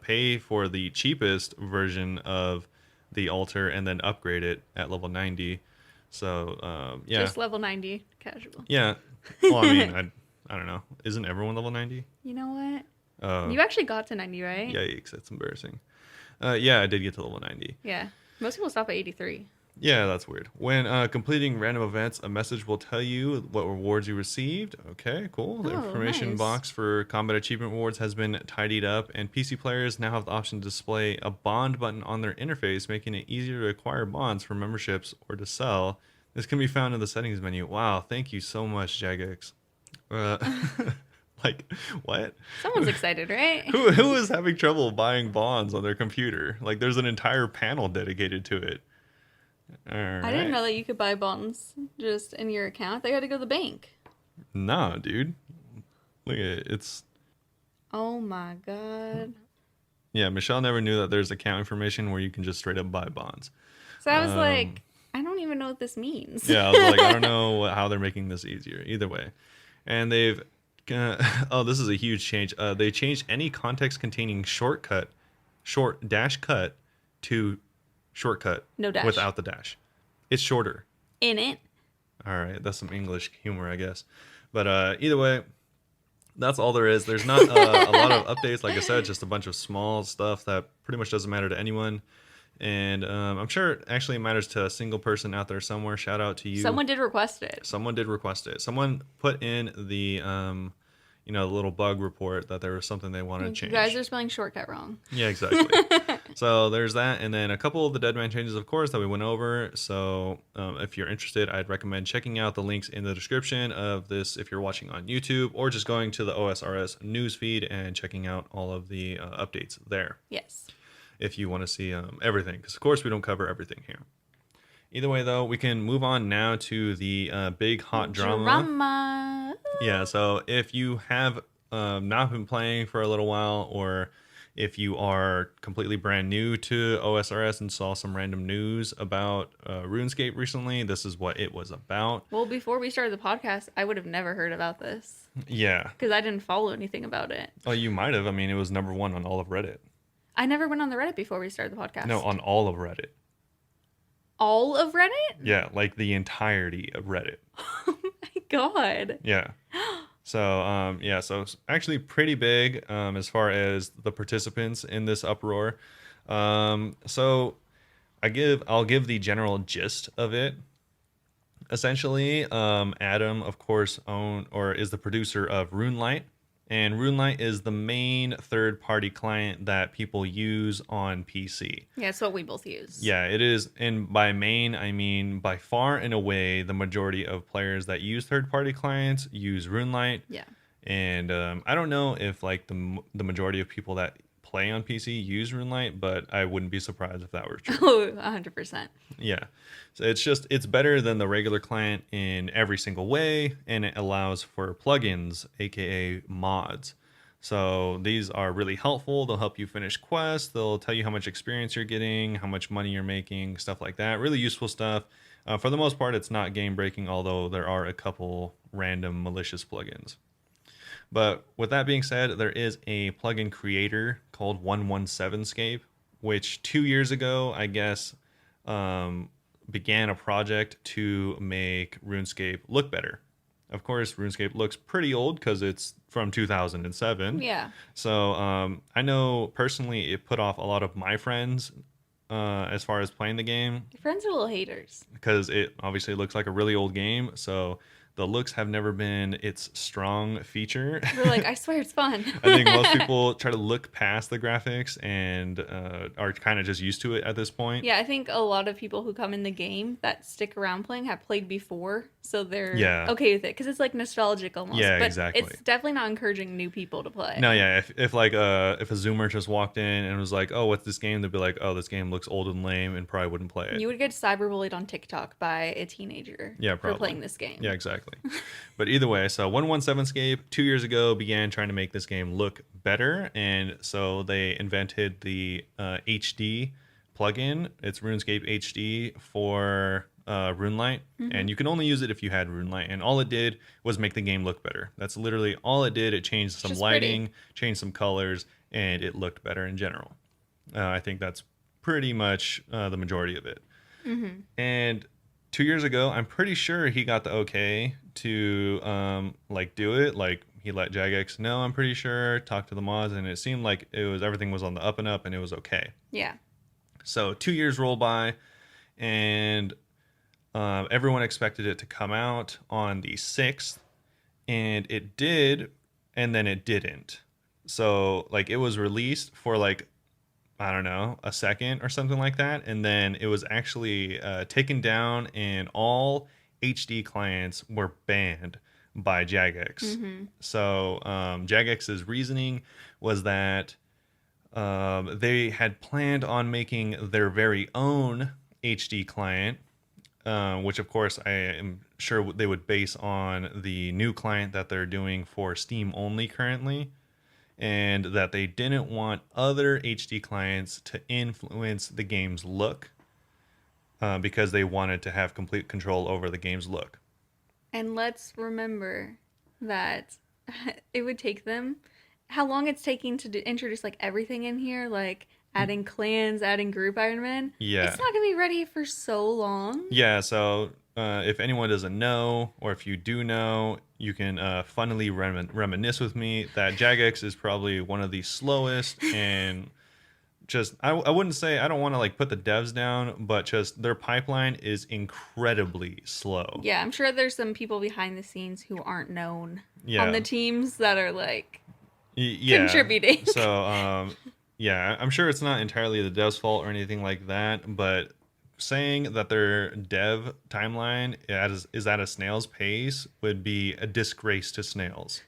pay for the cheapest version of the altar and then upgrade it at level 90. So yeah. Just level 90 casual. Yeah. Well, I mean, I don't know. Isn't everyone level 90? You know what? Oh. You actually got to 90, right? Yikes, that's embarrassing. Yeah, I did get to level 90. Yeah. Most people stop at 83. Yeah, that's weird. When completing random events, a message will tell you what rewards you received. Okay, cool. The Oh, information nice. box for combat achievement rewards has been tidied up, and PC players now have the option to display a bond button on their interface, making it easier to acquire bonds for memberships or to sell. This can be found in the settings menu. Wow, thank you so much, Jagex. Like, what? Someone's excited, right? Who is having trouble buying bonds on their computer? Like, there's an entire panel dedicated to it. All right. I didn't know that you could buy bonds just in your account. They had to go to the bank. Nah, dude. Look at it. It's Oh my god. yeah. Michelle never knew that there's account information where you can just straight up buy bonds. So I was like, I don't even know what this means. Yeah, I was like, I don't know how they're making this easier. Either way, and they've. Oh, this is a huge change. They changed any context containing short dash cut to shortcut No dash. without the dash. It's shorter. In it. All right, that's some English humor, I guess. But either way, that's all there is. There's not a lot of updates. Like I said, just a bunch of small stuff that pretty much doesn't matter to anyone. And I'm sure it actually matters to a single person out there somewhere. Shout out to you. Someone did request it. Someone did request it. Someone put in the, the little bug report that there was something they wanted to You change. guys are spelling shortcut wrong. Yeah, exactly. So there's that, and then a couple of the Deadman changes, of course, that we went over. So if you're interested, I'd recommend checking out the links in the description of this if you're watching on YouTube, or just going to the OSRS newsfeed and checking out all of the updates there. Yes. If you want to see everything, because of course we don't cover everything here. Either way, though, we can move on now to the big hot drama. Yeah, so if you have not been playing for a little while, or if you are completely brand new to OSRS and saw some random news about RuneScape recently, this is what it was about. Well, before we started the podcast, I would have never heard about this. Yeah. Because I didn't follow anything about it. Oh, you might have. I mean, it was #1 on all of Reddit. I never went on the Reddit before we started the podcast. No, on all of Reddit. All of Reddit? Yeah, like the entirety of Reddit. Oh my god. Yeah. So, so it's actually pretty big as far as the participants in this uproar. So I'll give the general gist of it. Essentially, Adam, of course, is the producer of RuneLite. And RuneLite is the main third-party client that people use on PC. Yeah, it's what we both use. Yeah, it is. And by main, I mean by far and away the majority of players that use third-party clients use RuneLite. Yeah. And I don't know if like the majority of people that play on PC use RuneLite, but I wouldn't be surprised if that were true. Oh, 100%. Yeah. So it's better than the regular client in every single way, and it allows for plugins, aka mods. So these are really helpful. They'll help you finish quests. They'll tell you how much experience you're getting, how much money you're making, stuff like that. Really useful stuff. For the most part, it's not game breaking, although there are a couple random malicious plugins. But with that being said, there is a plugin creator called 117scape, which 2 years ago, I guess, began a project to make RuneScape look better. Of course, RuneScape looks pretty old because it's from 2007. Yeah. So I know personally it put off a lot of my friends as far as playing the game. Your friends are little haters. Because it obviously looks like a really old game. So The looks have never been its strong feature. We're like, I swear it's fun. I think most people try to look past the graphics and are kind of just used to it at this point. Yeah, I think a lot of people who come in the game that stick around playing have played before, so they're okay with it because it's like nostalgic almost. Yeah, but exactly. It's definitely not encouraging new people to play. No, yeah. If a Zoomer just walked in and was like, "Oh, what's this game?" They'd be like, "Oh, this game looks old and lame," and probably wouldn't play it. You would get cyberbullied on TikTok by a teenager for playing this game. Yeah, exactly. But either way, so 117scape 2 years ago began trying to make this game look better, and so they invented the HD plugin. It's RuneScape HD for RuneLite, and you can only use it if you had RuneLite, and all it did was make the game look better. That's literally all it did. It changed some lighting, changed some colors, and it looked better in general. I think that's pretty much the majority of it. And 2 years ago, I'm pretty sure he got the okay to like do it. Like he let Jagex know, I'm pretty sure, talk to the mods, and it seemed like everything was on the up and up, and it was okay. Yeah. So 2 years roll by, and everyone expected it to come out on the 6th, and it did, and then it didn't. So like it was released for like, I don't know, a second or something like that, and then it was actually taken down, and all HD clients were banned by Jagex. So Jagex's reasoning was that they had planned on making their very own HD client, which of course I am sure they would base on the new client that they're doing for Steam only currently, and that they didn't want other HD clients to influence the game's look because they wanted to have complete control over the game's look. And let's remember that it would take them how long it's taking to introduce like everything in here, like adding clans, adding group Iron Man. Yeah. It's not going to be ready for so long. Yeah, so if anyone doesn't know, or if you do know, you can funnily reminisce with me that Jagex is probably one of the slowest and just, I wouldn't say, I don't want to like put the devs down, but just their pipeline is incredibly slow. Yeah, I'm sure there's some people behind the scenes who aren't known on the teams that are like contributing. So, yeah, I'm sure it's not entirely the devs' fault or anything like that, but saying that their dev timeline is at a snail's pace would be a disgrace to snails.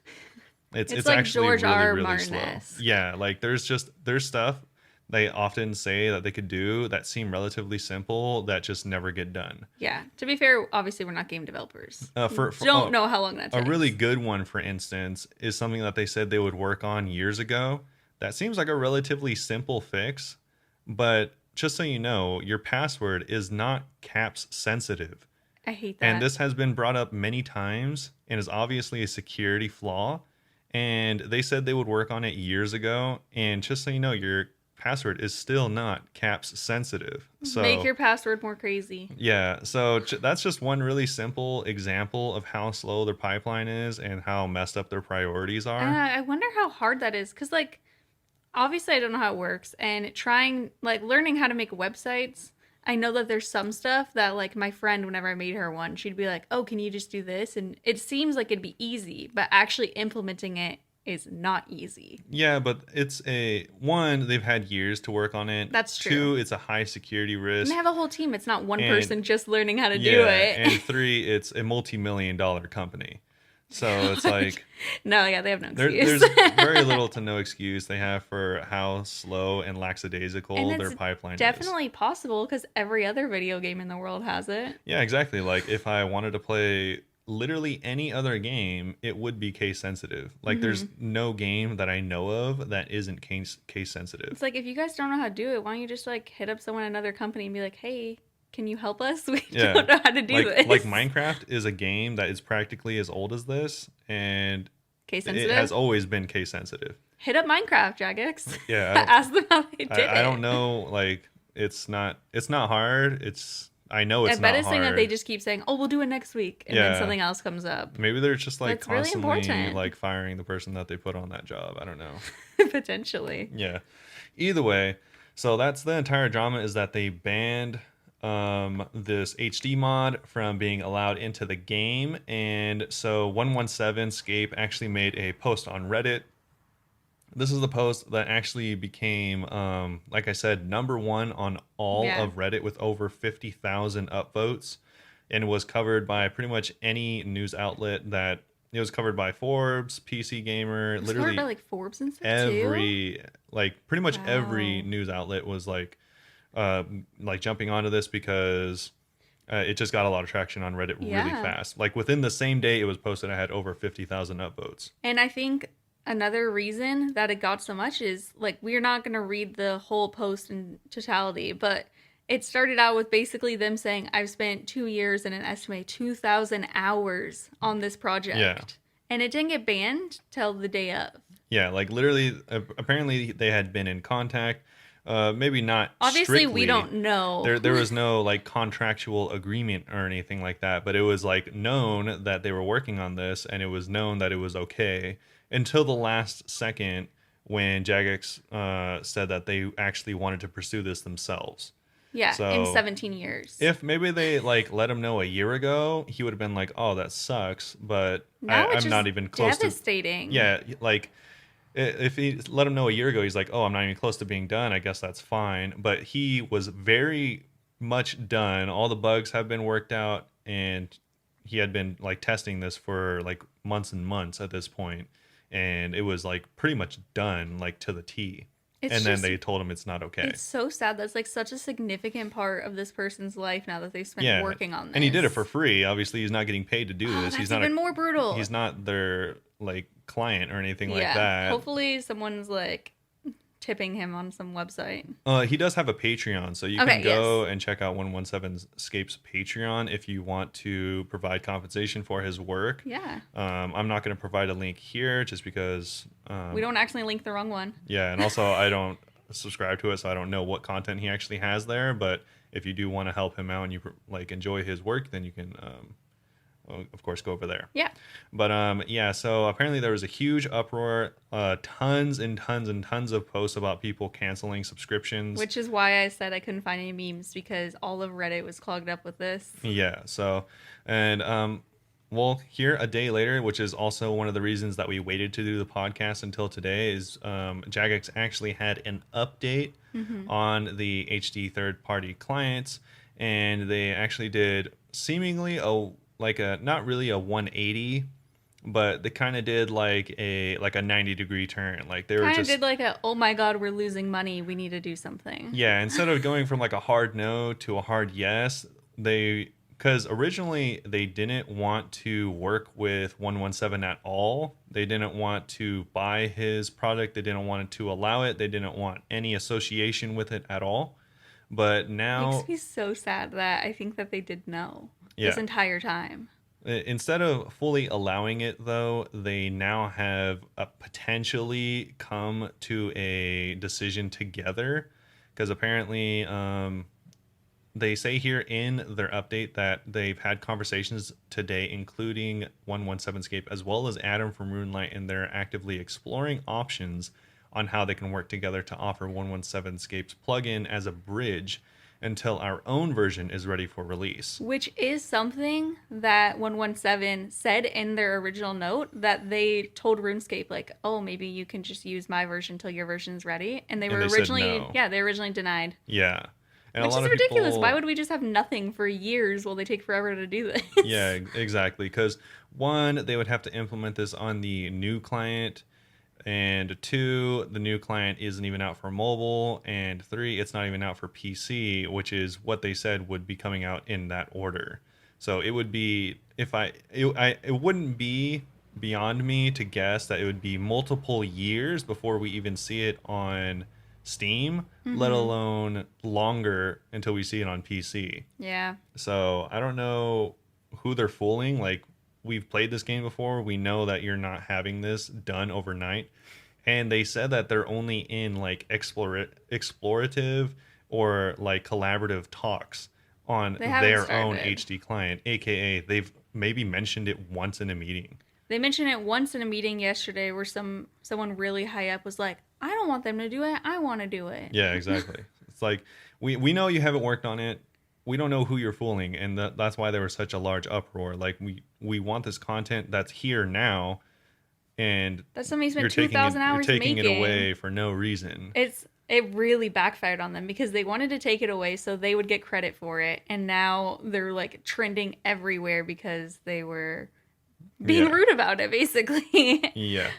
It's like actually George really, R. really Martin-esque. slow. Yeah, like there's stuff they often say that they could do that seem relatively simple that just never get done. Yeah. To be fair, obviously we're not game developers. Don't know how long that takes. A really good one, for instance, is something that they said they would work on years ago. That seems like a relatively simple fix, but just so you know, your password is not caps sensitive. I hate that. And this has been brought up many times and is obviously a security flaw. And they said they would work on it years ago. And just so you know, your password is still not caps sensitive. So make your password more crazy. Yeah, so that's just one really simple example of how slow their pipeline is and how messed up their priorities are. I wonder how hard that is, because like obviously I don't know how it works, and learning how to make websites, I know that there's some stuff that like my friend, whenever I made her one, she'd be like, oh, can you just do this? And it seems like it'd be easy, but actually implementing it is not easy. Yeah, but it's one, they've had years to work on it. That's true. 2, it's a high security risk. And they have a whole team. It's not one person just learning how to do it. And 3, it's a multi-million-dollar company. So it's like... No, yeah, they have no excuse. There's very little to no excuse they have for how slow and lackadaisical their pipeline is. Definitely possible because every other video game in the world has it. Yeah, exactly. Like if I wanted to play literally any other game, it would be case sensitive. Like there's no game that I know of that isn't case sensitive. It's like, if you guys don't know how to do it, why don't you just like hit up someone in another company and be like, hey, can you help us? We don't know how to do this. Like Minecraft is a game that is practically as old as this, and case sensitive? It has always been case sensitive. Hit up Minecraft, Jagex. Yeah. Ask them how they did it. I don't know, like it's not hard. I know it's not hard. I bet it's saying that they just keep saying, oh, we'll do it next week, and then something else comes up. Maybe they're just like That's constantly really like firing the person that they put on that job. I don't know. Potentially. Yeah. Either way, so that's the entire drama, is that they banned this HD mod from being allowed into the game. And so 117 Scape actually made a post on Reddit. This is the post that actually became, like I said, #1 on all Yeah. of Reddit with over 50,000 upvotes, and was covered by pretty much any news outlet that it was covered by Forbes, PC Gamer, It was covered literally by like Forbes and stuff too. every, like pretty much every Wow. news outlet was like jumping onto this because it just got a lot of traction on Reddit really Yeah. fast. Like within the same day it was posted, I had over 50,000 upvotes. And I think another reason that it got so much is like we're not going to read the whole post in totality, but it started out with basically them saying, I've spent 2 years and an estimated 2,000 hours on this project. Yeah. And it didn't get banned till the day of. Yeah, like literally, apparently they had been in contact. Maybe not. Obviously, strictly. we don't know. There was no like contractual agreement or anything like that, but it was like known that they were working on this, and it was known that it was okay until the last second when Jagex said that they actually wanted to pursue this themselves. Yeah, So, in 17 years. If maybe they like let him know a year ago, he would have been like, "Oh, that sucks," but Now it's I'm just not even close to. devastating. Yeah, like if he let him know a year ago, he's like, "Oh, I'm not even close to being done. I guess that's fine." But he was very much done. All the bugs have been worked out, and he had been like testing this for like months and months at this point, and it was like pretty much done, like to the T. It's And then just- they told him it's not okay. It's so sad. That's like such a significant part of this person's life now that they spent Yeah, working on this. and he did it for free. Obviously, he's not getting paid to do Oh, this. that's He's not even more brutal. He's not their like client or anything like yeah. that. Hopefully, someone's like tipping him on some website. He does have a Patreon, so you Okay, can go yes. and check out 117 Scape's Patreon if you want to provide compensation for his work. Yeah. I'm not going to provide a link here just because. We don't actually link the wrong one. Yeah, and also I don't subscribe to it, so I don't know what content he actually has there. But if you do want to help him out and you like enjoy his work, then you can, of course, go over there. Yeah. But yeah, so apparently there was a huge uproar, tons and tons and tons of posts about people canceling subscriptions. Which is why I said I couldn't find any memes because all of Reddit was clogged up with this. Yeah, so, and well, here a day later, which is also one of the reasons that we waited to do the podcast until today, is Jagex actually had an update on the HD third-party clients, and they actually did seemingly not really a 180, but they kind of did like a 90-degree turn. Like they were Kind of just did like a, oh my god, we're losing money. We need to do something. yeah, instead of going from like a hard no to a hard yes, because originally they didn't want to work with 117 at all. They didn't want to buy his product. They didn't want to allow it. They didn't want any association with it at all. But now, Makes me so sad that I think that they did know this Yeah. entire time. instead of fully allowing it, though, they now have potentially come to a decision together. Because apparently, they say here in their update that they've had conversations today, including 117 Scape as well as Adam from RuneLite, and they're actively exploring options on how they can work together to offer 117 Scape's plugin as a bridge until our own version is ready for release. Which is something that 117 said in their original note that they told RuneScape, like, oh, maybe you can just use my version until your version's ready. And they And were they said originally, no. yeah, they originally denied. Yeah. And Which a lot is of ridiculous. people, Why would we just have nothing for years while they take forever to do this? Yeah, exactly. Because one, they would have to implement this on the new client, and two, the new client isn't even out for mobile, and three, it's not even out for PC, which is what they said would be coming out in that order. So it would be it wouldn't be beyond me to guess that it would be multiple years before we even see it on Steam, let alone longer until we see it on PC. Yeah. So I don't know who they're fooling. Like, we've played this game before. We know that you're not having this done overnight. And they said that they're only in like explorative or like collaborative talks on They haven't their own started. HD client, aka they've maybe mentioned it once in a meeting. They mentioned it once in a meeting yesterday where someone really high up was like, I don't want them to do it. I want to do it. Yeah, exactly. It's like we know you haven't worked on it. we don't know who you're fooling, and that's why there was such a large uproar. Like we want this content that's here now, and That's something you you're spent taking it 2,000 you're hours taking it making. away for no reason. It really backfired on them because they wanted to take it away so they would get credit for it, and now they're like trending everywhere because they were being Yeah. rude about it, basically. Yeah.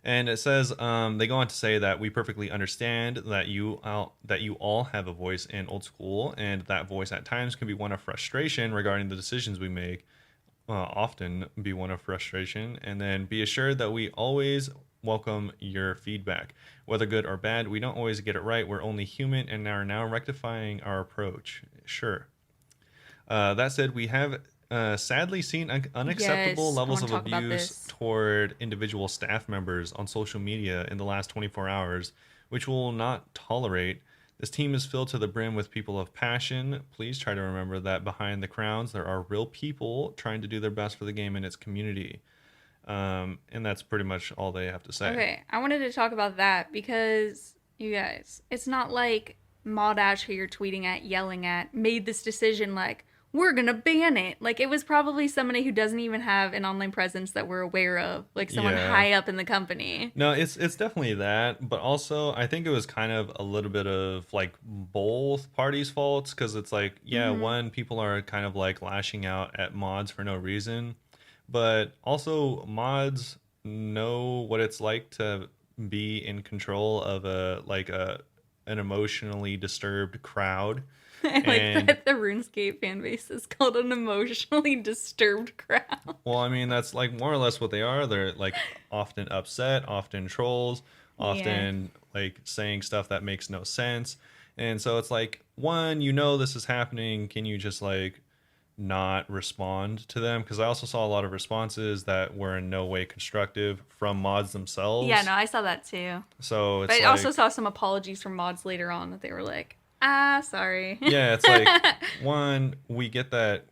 And it says they go on to say that we perfectly understand that you all have a voice in old school, and that voice at times can be one of frustration regarding the decisions we make. Often be one of frustration, and then be assured that we always welcome your feedback, whether good or bad. We don't always get it right. We're only human, and are now rectifying our approach. Sure. That said, we have sadly seen unacceptable Yes, I levels wanna of talk about abuse this. toward individual staff members on social media in the last 24 hours, which we will not tolerate. This team is filled to the brim with people of passion. Please try to remember that behind the crowns, there are real people trying to do their best for the game and its community. And that's pretty much all they have to say. Okay, I wanted to talk about that because you guys, it's not like Maud Ash, who you're tweeting at, yelling at, made this decision like, we're gonna ban it. Like, it was probably somebody who doesn't even have an online presence that we're aware of, like someone Yeah. high up in the company. No, it's definitely that, but also I think it was kind of a little bit of like both parties' faults, because it's like, yeah, one, people are kind of like lashing out at mods for no reason, but also mods know what it's like to be in control of an emotionally disturbed crowd. I like And that the RuneScape fan base is called an emotionally disturbed crowd. well, I mean, that's like more or less what they are. They're like often upset, often trolls, often like saying stuff that makes no sense. And so it's like, one, this is happening. Can you just like not respond to them? Because I also saw a lot of responses that were in no way constructive from mods themselves. Yeah, no, I saw that too. So it's But I like, also saw some apologies from mods later on that they were like, sorry. yeah, it's like, one, we get that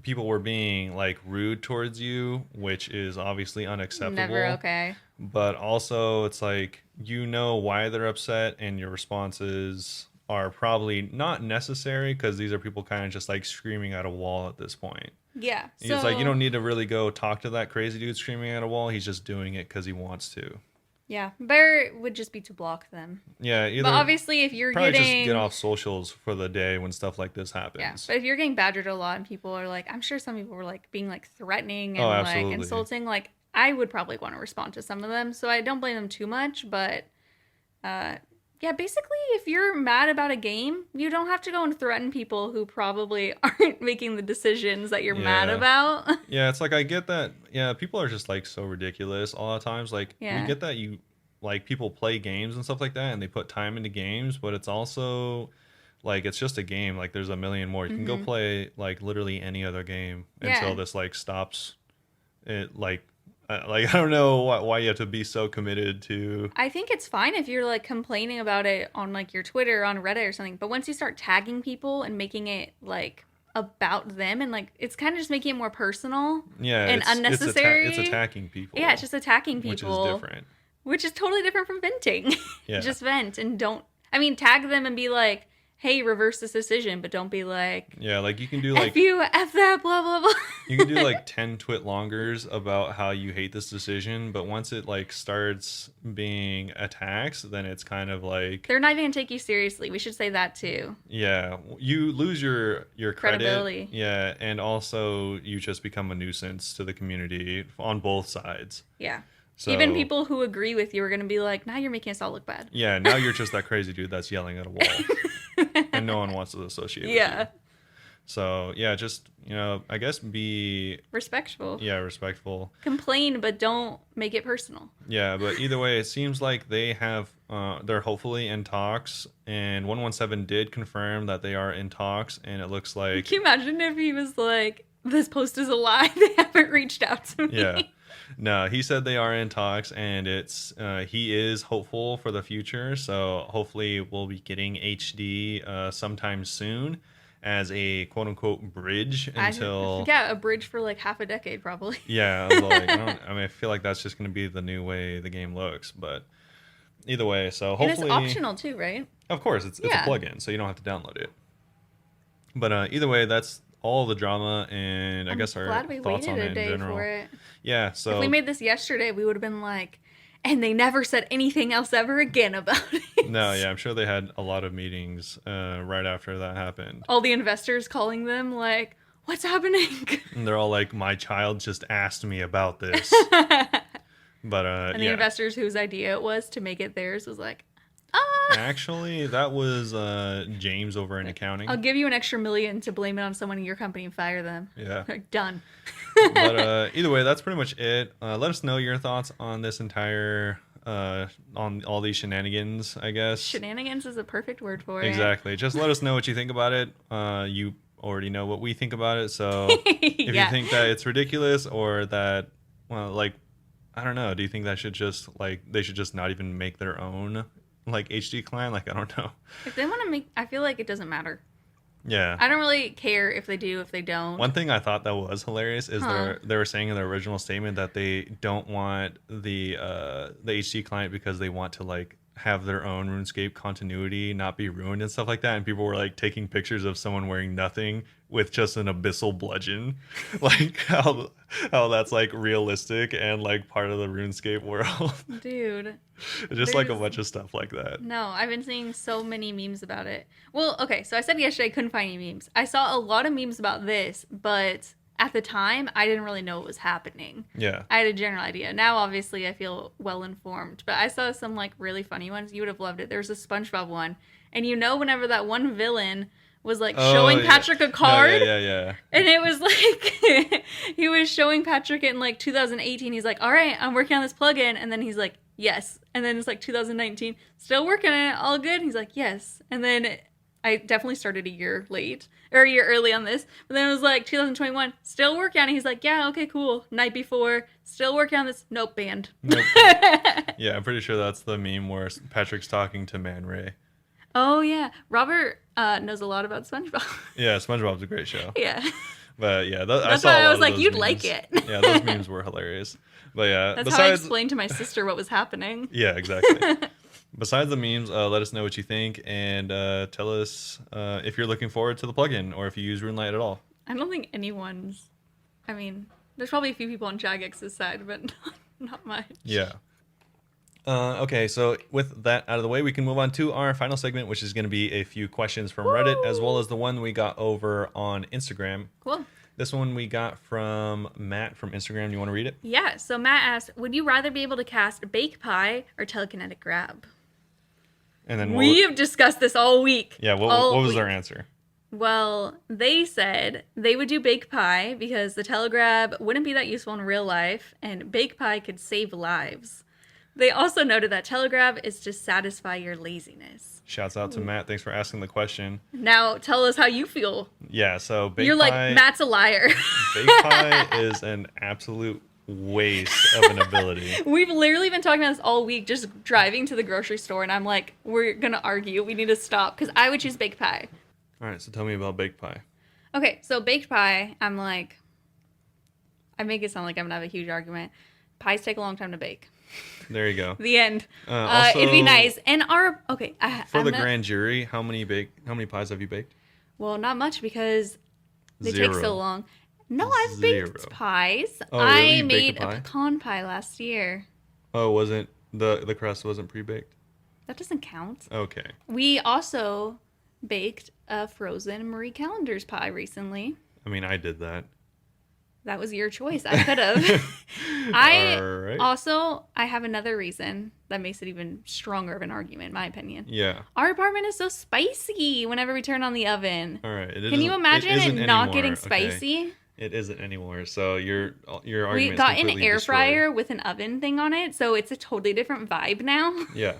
people were being like rude towards you, which is obviously unacceptable. Never okay. But also, it's like, why they're upset, and your responses are probably not necessary, because these are people kind of just like screaming at a wall at this point. Yeah. It's like, you don't need to really go talk to that crazy dude screaming at a wall. He's just doing it because he wants to. Yeah, better would just be to block them. Yeah, either But obviously, if you're probably getting just get off socials for the day when stuff like this happens. yeah, but if you're getting badgered a lot and people are like, I'm sure some people were like being like threatening and Oh, like absolutely. insulting, like I would probably want to respond to some of them. So I don't blame them too much, but yeah, basically, if you're mad about a game, you don't have to go and threaten people who probably aren't making the decisions that you're mad Yeah. about. Yeah, it's like, I get that. Yeah, people are just like so ridiculous a lot of times. Like, Yeah. we get that people play games and stuff like that, and they put time into games, but it's also like, it's just a game. Like, there's a million more. You can go play like literally any other game until Yeah. this like stops. It like I don't know why you have to be so committed to. I think it's fine if you're like complaining about it on like your Twitter, on Reddit or something. But once you start tagging people and making it like about them, and like it's kind of just making it more personal Yeah, and unnecessary. It's attacking people. Yeah, it's just attacking people, which is different. which is totally different from venting. Yeah. Just vent and don't. I mean, tag them and be like, "Hey, reverse this decision," but don't be like, Yeah, like you can do "F like you, F that, blah blah blah." you can do like 10 twit longers about how you hate this decision, but once it like starts being attacks, then it's kind of like, They're not even gonna take you seriously. We should say that too. yeah, you lose your credit. Credibility. Yeah, and also you just become a nuisance to the community on both sides. Yeah. So Even people who agree with you are gonna be like, "Now you're making us all look bad." yeah, now you're just that crazy dude that's yelling at a wall, and no one wants to associate with Yeah. you. So yeah, just I guess be Respectful. respectful. Complain, but don't make it personal. Yeah, but either way, it seems like they have they're hopefully in talks, and 117 did confirm that they are in talks, and it looks like Can you imagine if he was like, "This post is a lie. They haven't reached out to me." yeah. No, he said they are in talks, and it's he is hopeful for the future. So hopefully we'll be getting HD sometime soon as a quote unquote bridge until Yeah, a bridge for like half a decade, probably. yeah. I was like, I feel like that's just going to be the new way the game looks. But either way, so hopefully And it's optional too, right? Of course, it's Yeah. a plugin, so you don't have to download it. But either way, that's all the drama and I I'm guess our glad we thoughts on waited it a in day general. for it. Yeah, If we so made this yesterday, we would have been like, and they never said anything else ever again about no, it. yeah, I'm sure they had a lot of meetings right after that happened. All the investors calling them like, what's happening? And they're all like, my child just asked me about this. But And the yeah. investors whose idea it was to make it theirs was like, ah, Actually, that was James over in accounting. I'll give you an extra million to blame it on someone in your company and fire them. Yeah. Like, done. But either way, that's pretty much it. Let us know your thoughts on this entire, on all these shenanigans, I guess. Shenanigans is a perfect word for it. Exactly. Just let us know what you think about it. You already know what we think about it. So if Yeah. you think that it's ridiculous or that, well, like, I don't know. Do you think that should just, like, they should just not even make their own, like, HD client? Like, I don't know. If they want to make, I feel like it doesn't matter. Yeah. I don't really care if they do, if they don't. One thing I thought that was hilarious is they were saying in their original statement that they don't want the HD client because they want to like have their own RuneScape continuity not be ruined and stuff like that. And people were like taking pictures of someone wearing nothing with just an abyssal bludgeon, like how that's like realistic and like part of the RuneScape world. Dude. Just like a There's- bunch of stuff like that. No, I've been seeing so many memes about it. Well, okay, so I said yesterday I couldn't find any memes. I saw a lot of memes about this, but at the time, I didn't really know what was happening. Yeah. I had a general idea. Now, obviously, I feel well informed, but I saw some like really funny ones. You would have loved it. There was a SpongeBob one, and you know, whenever that one villain was like showing yeah. Patrick a card, No, yeah. and it was like he was showing Patrick in like 2018. He's like, "All right, I'm working on this plugin," and then he's like, "Yes," and then it's like 2019, still working on it, all good. He's like, "Yes," and then I definitely started a year late or a year early on this, but then it was like 2021, still working on it. He's like, "Yeah, okay, cool." Night before, still working on this. Nope, banned. Nope. Yeah, I'm pretty sure that's the meme where Patrick's talking to Man Ray. Oh yeah, Robert knows a lot about SpongeBob. Yeah, SpongeBob's a great show. Yeah, But yeah, I that's saw why a I lot was of like, those "You'd memes. like it." Yeah, those memes were hilarious. But yeah, That's how I besides, explained to my sister what was happening. yeah, exactly. Besides the memes, let us know what you think and tell us if you're looking forward to the plugin or if you use RuneLite at all. I don't think anyone's. I mean, there's probably a few people on Jagex's side, but not much. Yeah. Okay, so with that out of the way, we can move on to our final segment, which is going to be a few questions from Reddit, as well as the one we got over on Instagram. Cool. This one we got from Matt from Instagram. You want to read it? Yeah, so Matt asked, would you rather be able to cast Bake Pie or Telekinetic Grab? And then We have discussed this all week. yeah, what was week. their answer? Well, they said they would do Bake Pie because the Telegrab wouldn't be that useful in real life, and Bake Pie could save lives. They also noted that Telegrab is to satisfy your laziness. Shouts out to Matt. Thanks for asking the question. Now, tell us how you feel. Yeah, so Bake You're Pie, like, Matt's a liar. Bake Pie is an absolute waste of an ability. We've literally been talking about this all week, just driving to the grocery store, and I'm like, we're going to argue. We need to stop, because I would choose Baked Pie. All right, so tell me about Bake Pie. Okay, so Baked Pie, I'm like, I make it sound like I'm going to have a huge argument. Pies take a long time to bake. There you go. The end. Also, it'd be nice. And okay, For I'm the not- grand jury, how many pies have you baked? Well, not much because they take Zero. so long. No, I've Zero. baked pies. Oh, really? I You made baked a a pie? pecan pie last year. Oh, wasn't the crust wasn't pre-baked? That doesn't count. Okay. We also baked a frozen Marie Callender's pie recently. I mean, I did that. That was your choice. I could have. I Alright. I have another reason that makes it even stronger of an argument, in my opinion. Yeah. Our apartment is so spicy whenever we turn on the oven. All right. Can you imagine it not getting spicy? Okay. It isn't anymore. So your argument We is got an completely air destroyed. fryer with an oven thing on it, so it's a totally different vibe now. Yeah.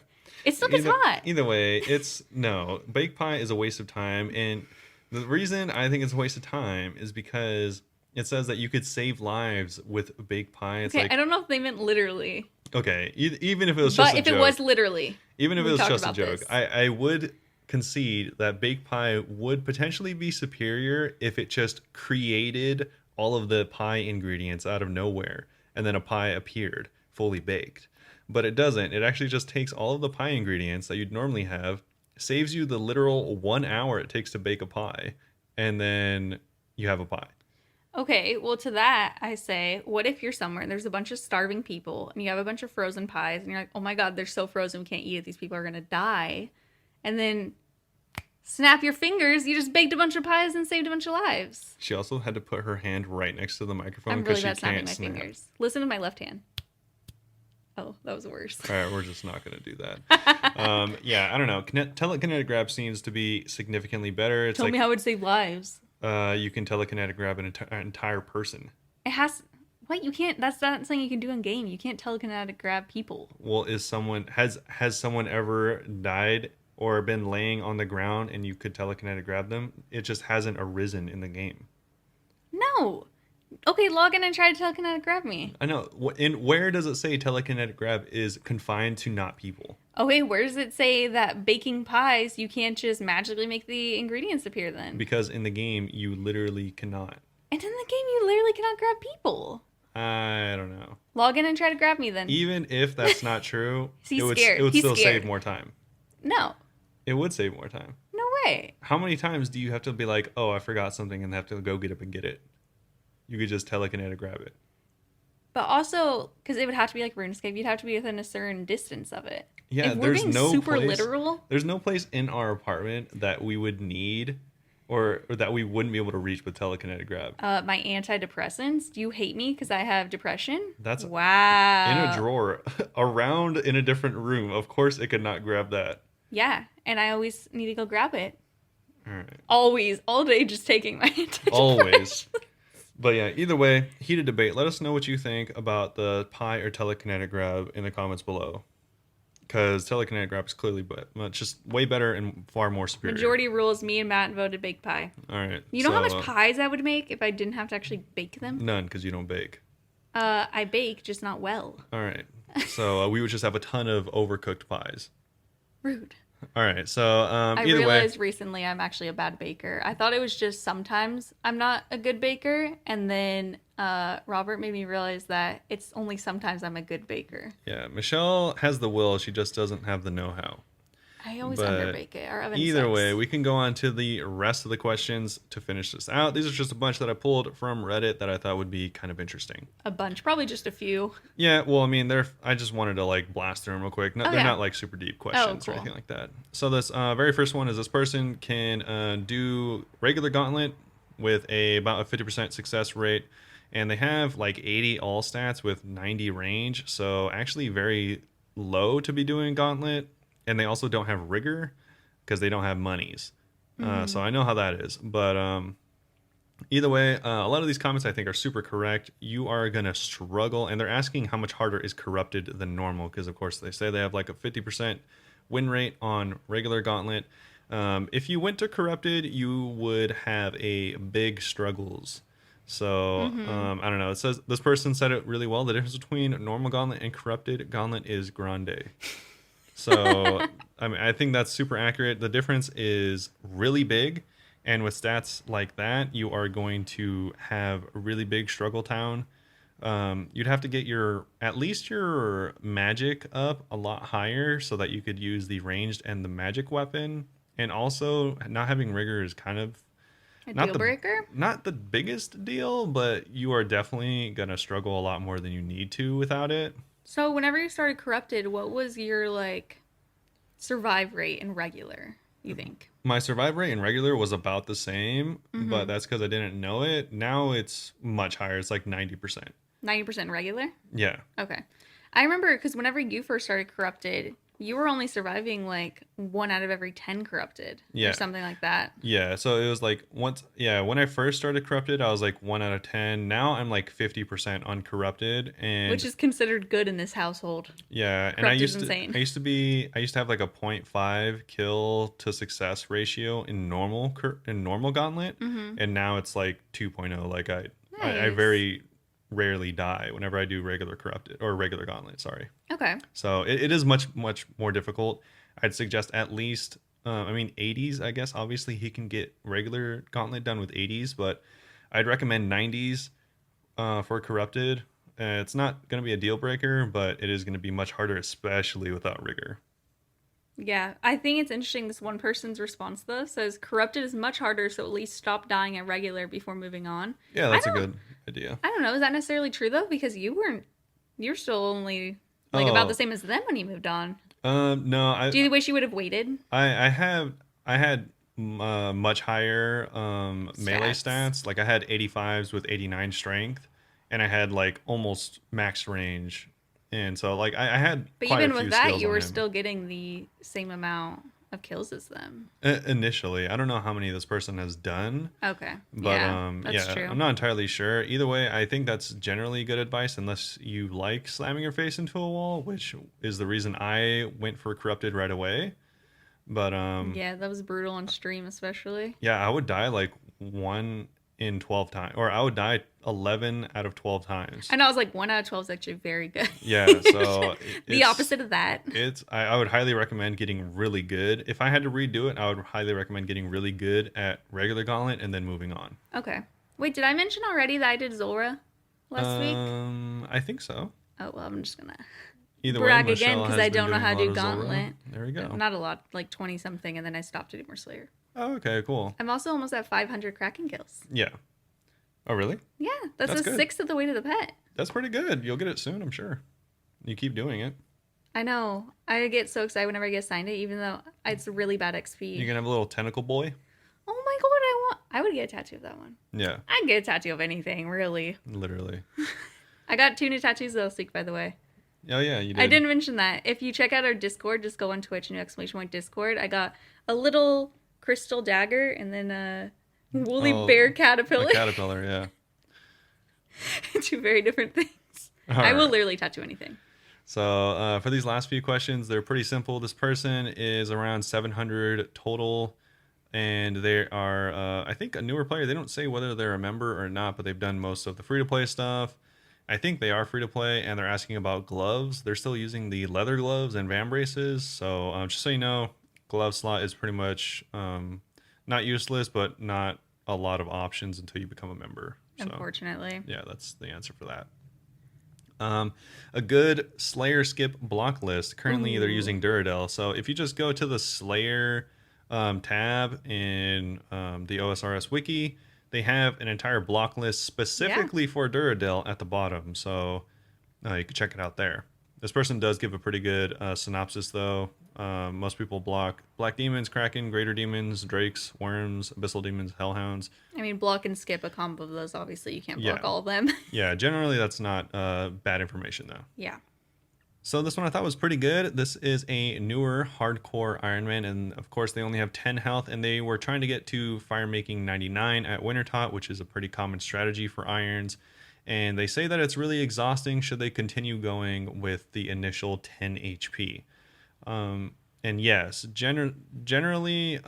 It still gets hot. Either way, Bake Pie is a waste of time, and the reason I think it's a waste of time is because it says that you could save lives with Bake Pie. It's Okay, like, I don't know if they meant literally. okay, even if it was just But a if joke, it was literally. even if we it was talked just a about joke, this. I would concede that Bake Pie would potentially be superior if it just created all of the pie ingredients out of nowhere, and then a pie appeared fully baked. But it doesn't. It actually just takes all of the pie ingredients that you'd normally have, saves you the literal 1 hour it takes to bake a pie, and then you have a pie. Okay, well, to that, I say, what if you're somewhere and there's a bunch of starving people and you have a bunch of frozen pies and you're like, oh my God, they're so frozen, we can't eat it. These people are going to die. And then snap your fingers, you just baked a bunch of pies and saved a bunch of lives. She also had to put her hand right next to the microphone I'm because really she bad can't snapping my snap. fingers. Listen to my left hand. Oh, that was worse. All right, we're just not going to do that. Yeah, I don't know. Telekinetic grab seems to be significantly better. It's Tell me how it would save lives. you can telekinetic grab an entire person. It has. What? You can't. That's not something you can do in game. You can't telekinetic grab people. Well, has someone ever died or been laying on the ground and you could telekinetic grab them? It just hasn't arisen in the game. No. Okay, log in and try to telekinetic grab me. I know. Where does it say telekinetic grab is confined to not people? Okay, where does it say that baking pies, you can't just magically make the ingredients appear then? Because in the game, you literally cannot. And in the game, you literally cannot grab people. I don't know. Log in and try to grab me then. Even if that's not true, He's it would scared. still save more time. No. It would save more time. No way. How many times do you have to be like, oh, I forgot something and have to go get up and get it? You could just telekinetic grab it. But also, because it would have to be like RuneScape, you'd have to be within a certain distance of it. Yeah, if we're there's being no super place, literal. There's no place in our apartment that we would need or that we wouldn't be able to reach with telekinetic grab. My antidepressants. Do you hate me because I have depression? That's wow. in a drawer around in a different room. Of course, it could not grab that. Yeah, and I always need to go grab it. All right. Always, all day, just taking my antidepressants. Always. But yeah, either way, heated debate. Let us know what you think about the pie or telekinetic grab in the comments below. Because telekinetic grab is clearly just way better and far more superior. Majority rules, me and Matt voted baked pie. All right. You know how much pies I would make if I didn't have to actually bake them? None, because you don't bake. I bake, just not well. All right. So we would just have a ton of overcooked pies. Rude. All right. So I either realized way, recently I'm actually a bad baker. I thought it was just sometimes I'm not a good baker, and then Robert made me realize that it's only sometimes I'm a good baker. yeah, Michelle has the will. She just doesn't have the know-how. I always But underbake it. Our oven either sucks. way, we can go on to the rest of the questions to finish this out. These are just a bunch that I pulled from Reddit that I thought would be kind of interesting. A bunch, probably just a few. Yeah, well, I mean, I just wanted to like blast through them real quick. No, Oh, they're yeah. not like super deep questions or cool. anything like that. So this very first one is this person can do regular Gauntlet with about a 50% success rate, and they have like 80 all stats with 90 range. So actually very low to be doing Gauntlet, and they also don't have rigor because they don't have monies. So I know how that is, but either way, a lot of these comments I think are super correct. You are going to struggle, and they're asking how much harder is corrupted than normal, because of course they say they have like a 50% win rate on regular Gauntlet. If you went to corrupted, you would have a big struggles. So I don't know. It says this person said it really well. The difference between normal Gauntlet and corrupted Gauntlet is grande. So I mean, I think that's super accurate. The difference is really big. And with stats like that, you are going to have a really big struggle town. You'd have to get at least your magic up a lot higher so that you could use the ranged and the magic weapon. And also, not having rigor is kind of A deal breaker? not the biggest deal, but you are definitely gonna struggle a lot more than you need to without it. So whenever you started corrupted, what was your like survive rate in regular, you think? My survive rate in regular was about the same, but that's because I didn't know it. Now it's much higher. It's like 90%. 90% regular? Yeah. Okay. I remember because whenever you first started corrupted, you were only surviving like 1 out of every 10 corrupted. Yeah. Or something like that. Yeah, so it was like when I first started corrupted, I was like 1 out of 10. Now I'm like 50% uncorrupted, and Which is considered good in this household. yeah, and I Corrupted's used to insane. I used to have like a 0.5 kill to success ratio in normal Gauntlet, and now it's like 2.0. Like I Nice. very rarely die whenever I do regular corrupted or regular Gauntlet. Sorry. Okay. So it is much more difficult. I'd suggest at least, 80s, I guess. Obviously, he can get regular Gauntlet done with 80s, but I'd recommend 90s for corrupted. It's not going to be a deal breaker, but it is going to be much harder, especially without rigor. Yeah, I think it's interesting. This one person's response though says corrupted is much harder, so at least stop dying at regular before moving on. Yeah, I that's a don't, good idea. I don't know. Is that necessarily true though? Because you're still only like about the Oh, same as them when you moved on. no, Do you wish you would have waited? I had much higher melee Stats. stats. Like I had 85s with 89 strength, and I had like almost max range, and so like I had But quite a even with few that, skills you on were him. still getting the same amount of kills as them. Initially, I don't know how many this person has done, Okay. but Yeah, that's yeah, true. I'm not entirely sure. Either way, I think that's generally good advice unless you like slamming your face into a wall, which is the reason I went for corrupted right away. But Yeah, that was brutal on stream, especially. yeah, I would die like 1 in 12 times, or I would die 11 out of 12 times. And I was like, 1 out of 12 is actually very good. Yeah, so The opposite of that. I would highly recommend getting really good. If I had to redo it, I would highly recommend getting really good at regular Gauntlet and then moving on. Okay. Wait, did I mention already that I did Zora last week? I think so. Oh, well, I'm just gonna Either way, brag again Michelle because has I been don't know doing how a to lot do of Zora. Gauntlet. There we go. Not a lot, like 20 something, and then I stopped to do more Slayer. Oh, okay, cool. I'm also almost at 500 Kraken kills. Yeah. Oh, really? Yeah, that's That's a good. sixth of the way to the pet. That's pretty good. You'll get it soon, I'm sure. You keep doing it. I know. I get so excited whenever I get assigned it, even though it's really bad You're XP. gonna have a little tentacle boy. Oh my god, I would get a tattoo of that one. Yeah, I'd get a tattoo of anything, really. literally. I got 2 new tattoos this week, by the way. Oh yeah, you did. I didn't mention that. If you check out our Discord, just go on Twitch and !_ Discord. I got a little crystal dagger and then a woolly bear A caterpillar. caterpillar, yeah. 2 very different things. All I will right. literally tattoo anything. So for these last few questions, they're pretty simple. This person is around 700 total, and they are, I think, a newer player. They don't say whether they're a member or not, but they've done most of the free-to-play stuff. I think they are free-to-play, and they're asking about gloves. They're still using the leather gloves and van braces. So just so you know, glove slot is pretty much not useless, but not a lot of options until you become a member. So, Unfortunately. yeah, that's the answer for that. A good Slayer skip block list. Currently, they're using Duradel. So if you just go to the Slayer tab in the OSRS wiki, they have an entire block list specifically for Duradel at the bottom. So you can check it out there. This person does give a pretty good synopsis, though. Most people block Black Demons, Kraken, Greater Demons, Drakes, Worms, Abyssal Demons, Hellhounds. I mean, block and skip a combo of those. Obviously, you can't block Yeah. all of them. Yeah, generally that's not bad information, though. Yeah. So this one I thought was pretty good. This is a newer hardcore Iron Man, and of course they only have 10 health, and they were trying to get to fire making 99 at Wintertot, which is a pretty common strategy for irons. And they say that it's really exhausting should they continue going with the initial 10 HP. And yes, generally,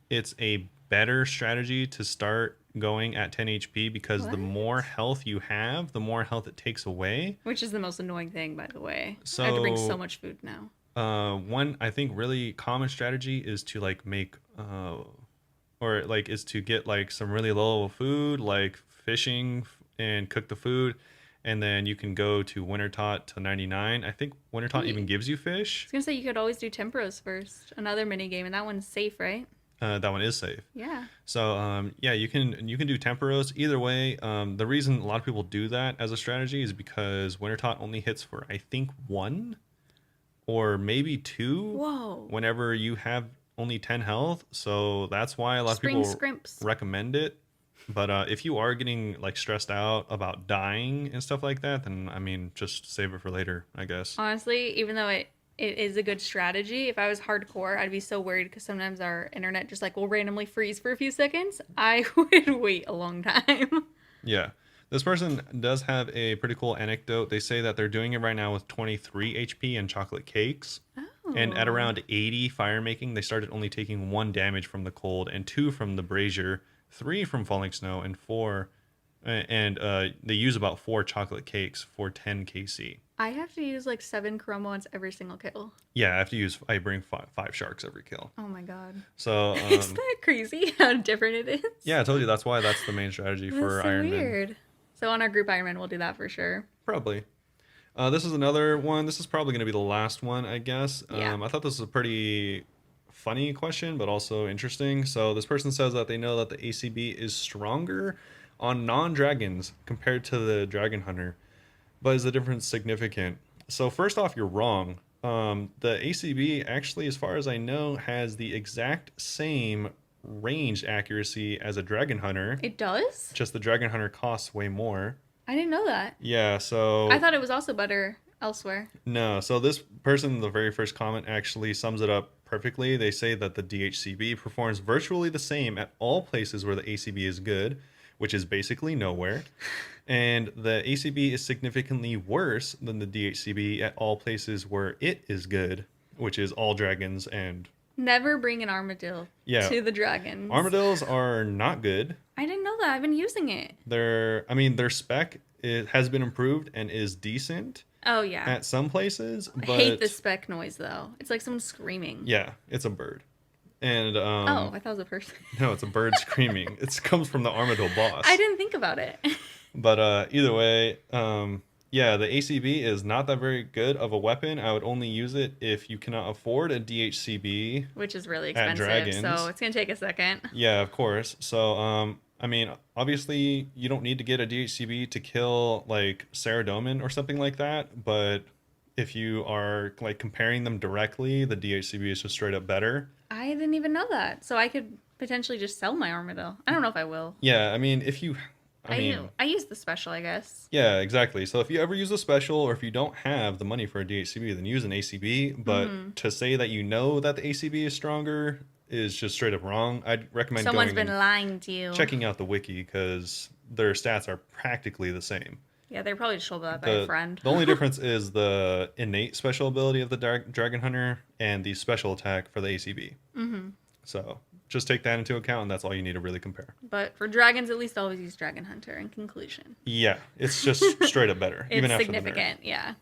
it's a better strategy to start going at 10 HP because the What? more health you have, the more health it takes away. Which is the most annoying thing, by the way. So I have to bring so much food now. one I think really common strategy is to like make or like is to get like some really low level food like fishing and cook the food, and then you can go to Wintertot to 99. I think Wintertot even gives you I fish. was gonna say you could always do Temporos first, another mini game, and that one's safe, right? That one is safe. Yeah. So yeah, you can do Temporos either way. The reason a lot of people do that as a strategy is because Wintertot only hits for I think 1 or maybe 2 Whoa. whenever you have only 10 health. So that's why a lot Spring of people scrimps. recommend it. But if you are getting like stressed out about dying and stuff like that, then I mean, just save it for later, I guess. Honestly, even though it is a good strategy, if I was hardcore, I'd be so worried because sometimes our internet just like will randomly freeze for a few seconds. I would wait a long time. Yeah. This person does have a pretty cool anecdote. They say that they're doing it right now with 23 HP and chocolate cakes. And at Oh. around 80 fire making, they started only taking 1 damage from the cold and 2 from the brazier, 3 from falling snow, and 4. And they use about 4 chocolate cakes for 10 KC. I have to use like 7 chroma ones every single kill. Yeah, I bring 5 sharks every kill. Oh my god. So Isn't that crazy how different it is? yeah, I told you that's why that's the main strategy for That's so Iron Man. weird. So on our group Iron Man, we'll do that for sure. Probably. This is another one. This is probably going to be the last one, I guess. Yeah. I thought this was a pretty funny question, but also interesting. So this person says that they know that the ACB is stronger on non-dragons compared to the dragon hunter, but is the difference significant? So first off, you're wrong. The ACB actually, as far as I know, has the exact same range accuracy as a dragon hunter. It does? Just the dragon hunter costs way more. I didn't know that. Yeah, so I thought it was also better elsewhere. no. So this person, the very first comment, actually sums it up perfectly. They say that the DHCB performs virtually the same at all places where the ACB is good, which is basically nowhere. And the ACB is significantly worse than the DHCB at all places where it is good, which is all dragons and Never bring an armadillo Yeah. to the dragons. armadillos are not good. I didn't know that. I've been using it. Their spec has been improved and is decent Oh, yeah. at some places, I but hate the spec noise, though. It's like someone screaming. yeah, it's a bird. And Oh, I thought it was a person. no, it's a bird screaming. It comes from the armadillo boss. I didn't think about it. But either way, yeah, the ACB is not that very good of a weapon. I would only use it if you cannot afford a DHCB. Which is really At expensive, dragons. so it's going to take a second. Yeah, of course. So, I mean, obviously, you don't need to get a DHCB to kill like Saradomin or something like that. But if you are like comparing them directly, the DHCB is just straight up better. I didn't even know that. So I could potentially just sell my armadillo. I don't know if I will. Yeah, I mean, if you, I mean, I use the special, I guess. yeah, exactly. So if you ever use a special or if you don't have the money for a DHCB, then use an ACB. But to say that you know that the ACB is stronger is just straight up wrong. I'd recommend Someone's going been and lying to you. checking out the wiki because their stats are practically the same. Yeah, they're probably just told that by a friend. The only difference is the innate special ability of the Dragon Hunter and the special attack for the ACB. Mm-hmm. So just take that into account, and that's all you need to really compare. But for dragons, at least always use Dragon Hunter in conclusion. Yeah, it's just straight up better. It's even after significant, yeah.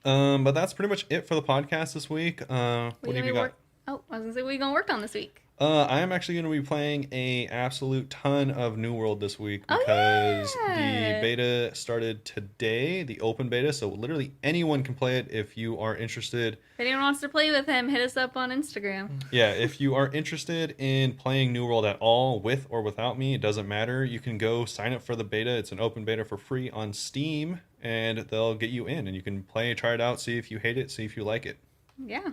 the nerf. But that's pretty much it for the podcast this week. What have you got? Oh, I was going to say, what are you going to work on this week? I am actually going to be playing a absolute ton of New World this week Oh, because yeah. the beta started today, the open beta. So literally anyone can play it if you are interested. If anyone wants to play with him, hit us up on Instagram. Yeah, if you are interested in playing New World at all, with or without me, it doesn't matter. You can go sign up for the beta. It's an open beta for free on Steam, and they'll get you in, and you can play, try it out, see if you hate it, see if you like it. Yeah.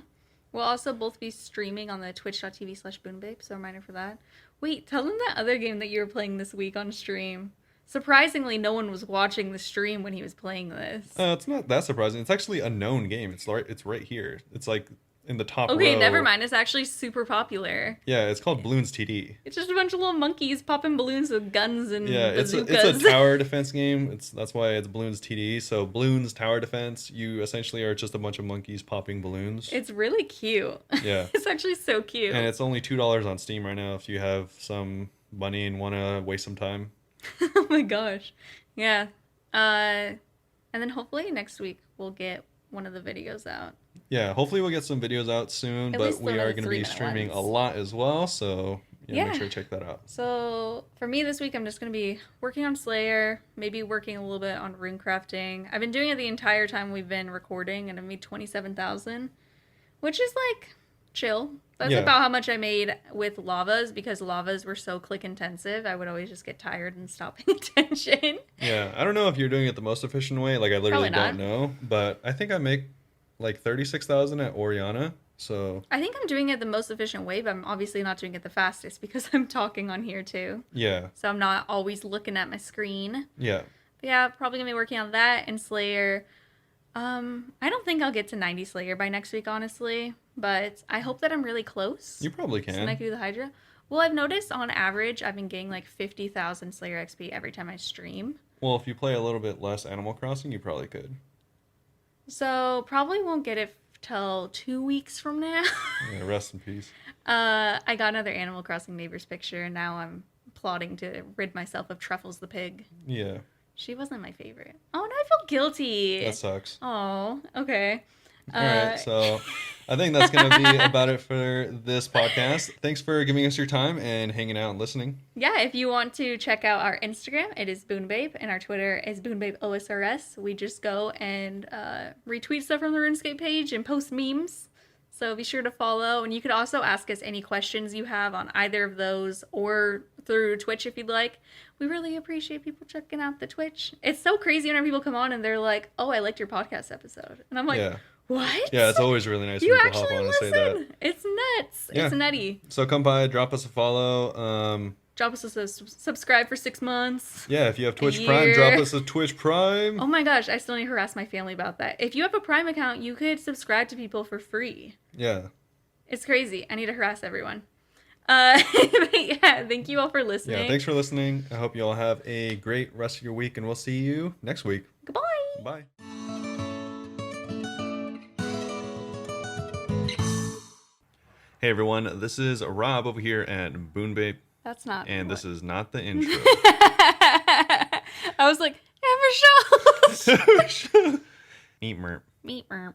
We'll also both be streaming on the twitch.tv/Bunebape, so a reminder for that. Wait, tell them that other game that you were playing this week on stream. Surprisingly, no one was watching the stream when he was playing this. It's not that surprising. It's actually a known game. It's right here. It's like in the top Okay, row. never mind. It's actually super popular. Yeah, it's called Bloons TD. It's just a bunch of little monkeys popping balloons with guns and Yeah, it's bazookas. a tower defense game. That's why it's Bloons TD. So Bloons Tower Defense, you essentially are just a bunch of monkeys popping balloons. It's really cute. Yeah. It's actually so cute. And it's only $2 on Steam right now if you have some money and want to waste some time. Oh my gosh. Yeah. And then hopefully next week we'll get one of the videos out. Yeah, hopefully we'll get some videos out soon, At but least we one of are the going to be 3-minute streaming a ones. lot as well, so Yeah. make sure to check that out. So for me this week, I'm just going to be working on Slayer, maybe working a little bit on rune crafting. I've been doing it the entire time we've been recording, and I made 27,000, which is like chill. That's Yeah. about how much I made with lavas, because lavas were so click intensive. I would always just get tired and stop paying attention. Yeah, I don't know if you're doing it the most efficient way. Like, I literally Probably don't know, but I think I make like 36,000 at Oriana, so I think I'm doing it the most efficient way, but I'm obviously not doing it the fastest because I'm talking on here too. yeah, So I'm not always looking at my screen. yeah. But yeah, probably gonna be working on that and Slayer. I don't think I'll get to 90 Slayer by next week, honestly, but I hope that I'm really close. You probably So then I can. can do the Hydra. Well, I've noticed on average I've been getting like 50,000 Slayer XP every time I stream. Well, if you play a little bit less Animal Crossing, you probably could. So probably won't get it till 2 weeks from now. Yeah, rest in peace. I got another Animal Crossing neighbor's picture, and now I'm plotting to rid myself of Truffles the pig. Yeah, She wasn't my favorite. Oh, now I feel guilty. that sucks. Oh, okay. All right, so I think that's going to be about it for this podcast. Thanks for giving us your time and hanging out and listening. Yeah, if you want to check out our Instagram, it is Bunebape, and our Twitter is Bunebapeosrs. We just go and retweet stuff from the RuneScape page and post memes. So be sure to follow, and you could also ask us any questions you have on either of those or through Twitch if you'd like. We really appreciate people checking out the Twitch. It's so crazy whenever people come on and they're like, "Oh, I liked your podcast episode," and I'm like, Yeah. "What? Yeah, it's always really nice when You people actually hop on and listen? say that. It's nuts. Yeah. It's nutty." So come by, drop us a follow. Drop us a subscribe for 6 months. Yeah, if you have Twitch A Prime, year. drop us a Twitch Prime. Oh my gosh, I still need to harass my family about that. If you have a Prime account, you could subscribe to people for free. Yeah. It's crazy. I need to harass everyone. But yeah, thank you all for listening. Yeah, thanks for listening. I hope you all have a great rest of your week, and we'll see you next week. Goodbye. Bye. Hey everyone, this is Rob over here at Bunebape, That's not. and this is not the intro. I was like, have a show. Eat merp. Meet merp.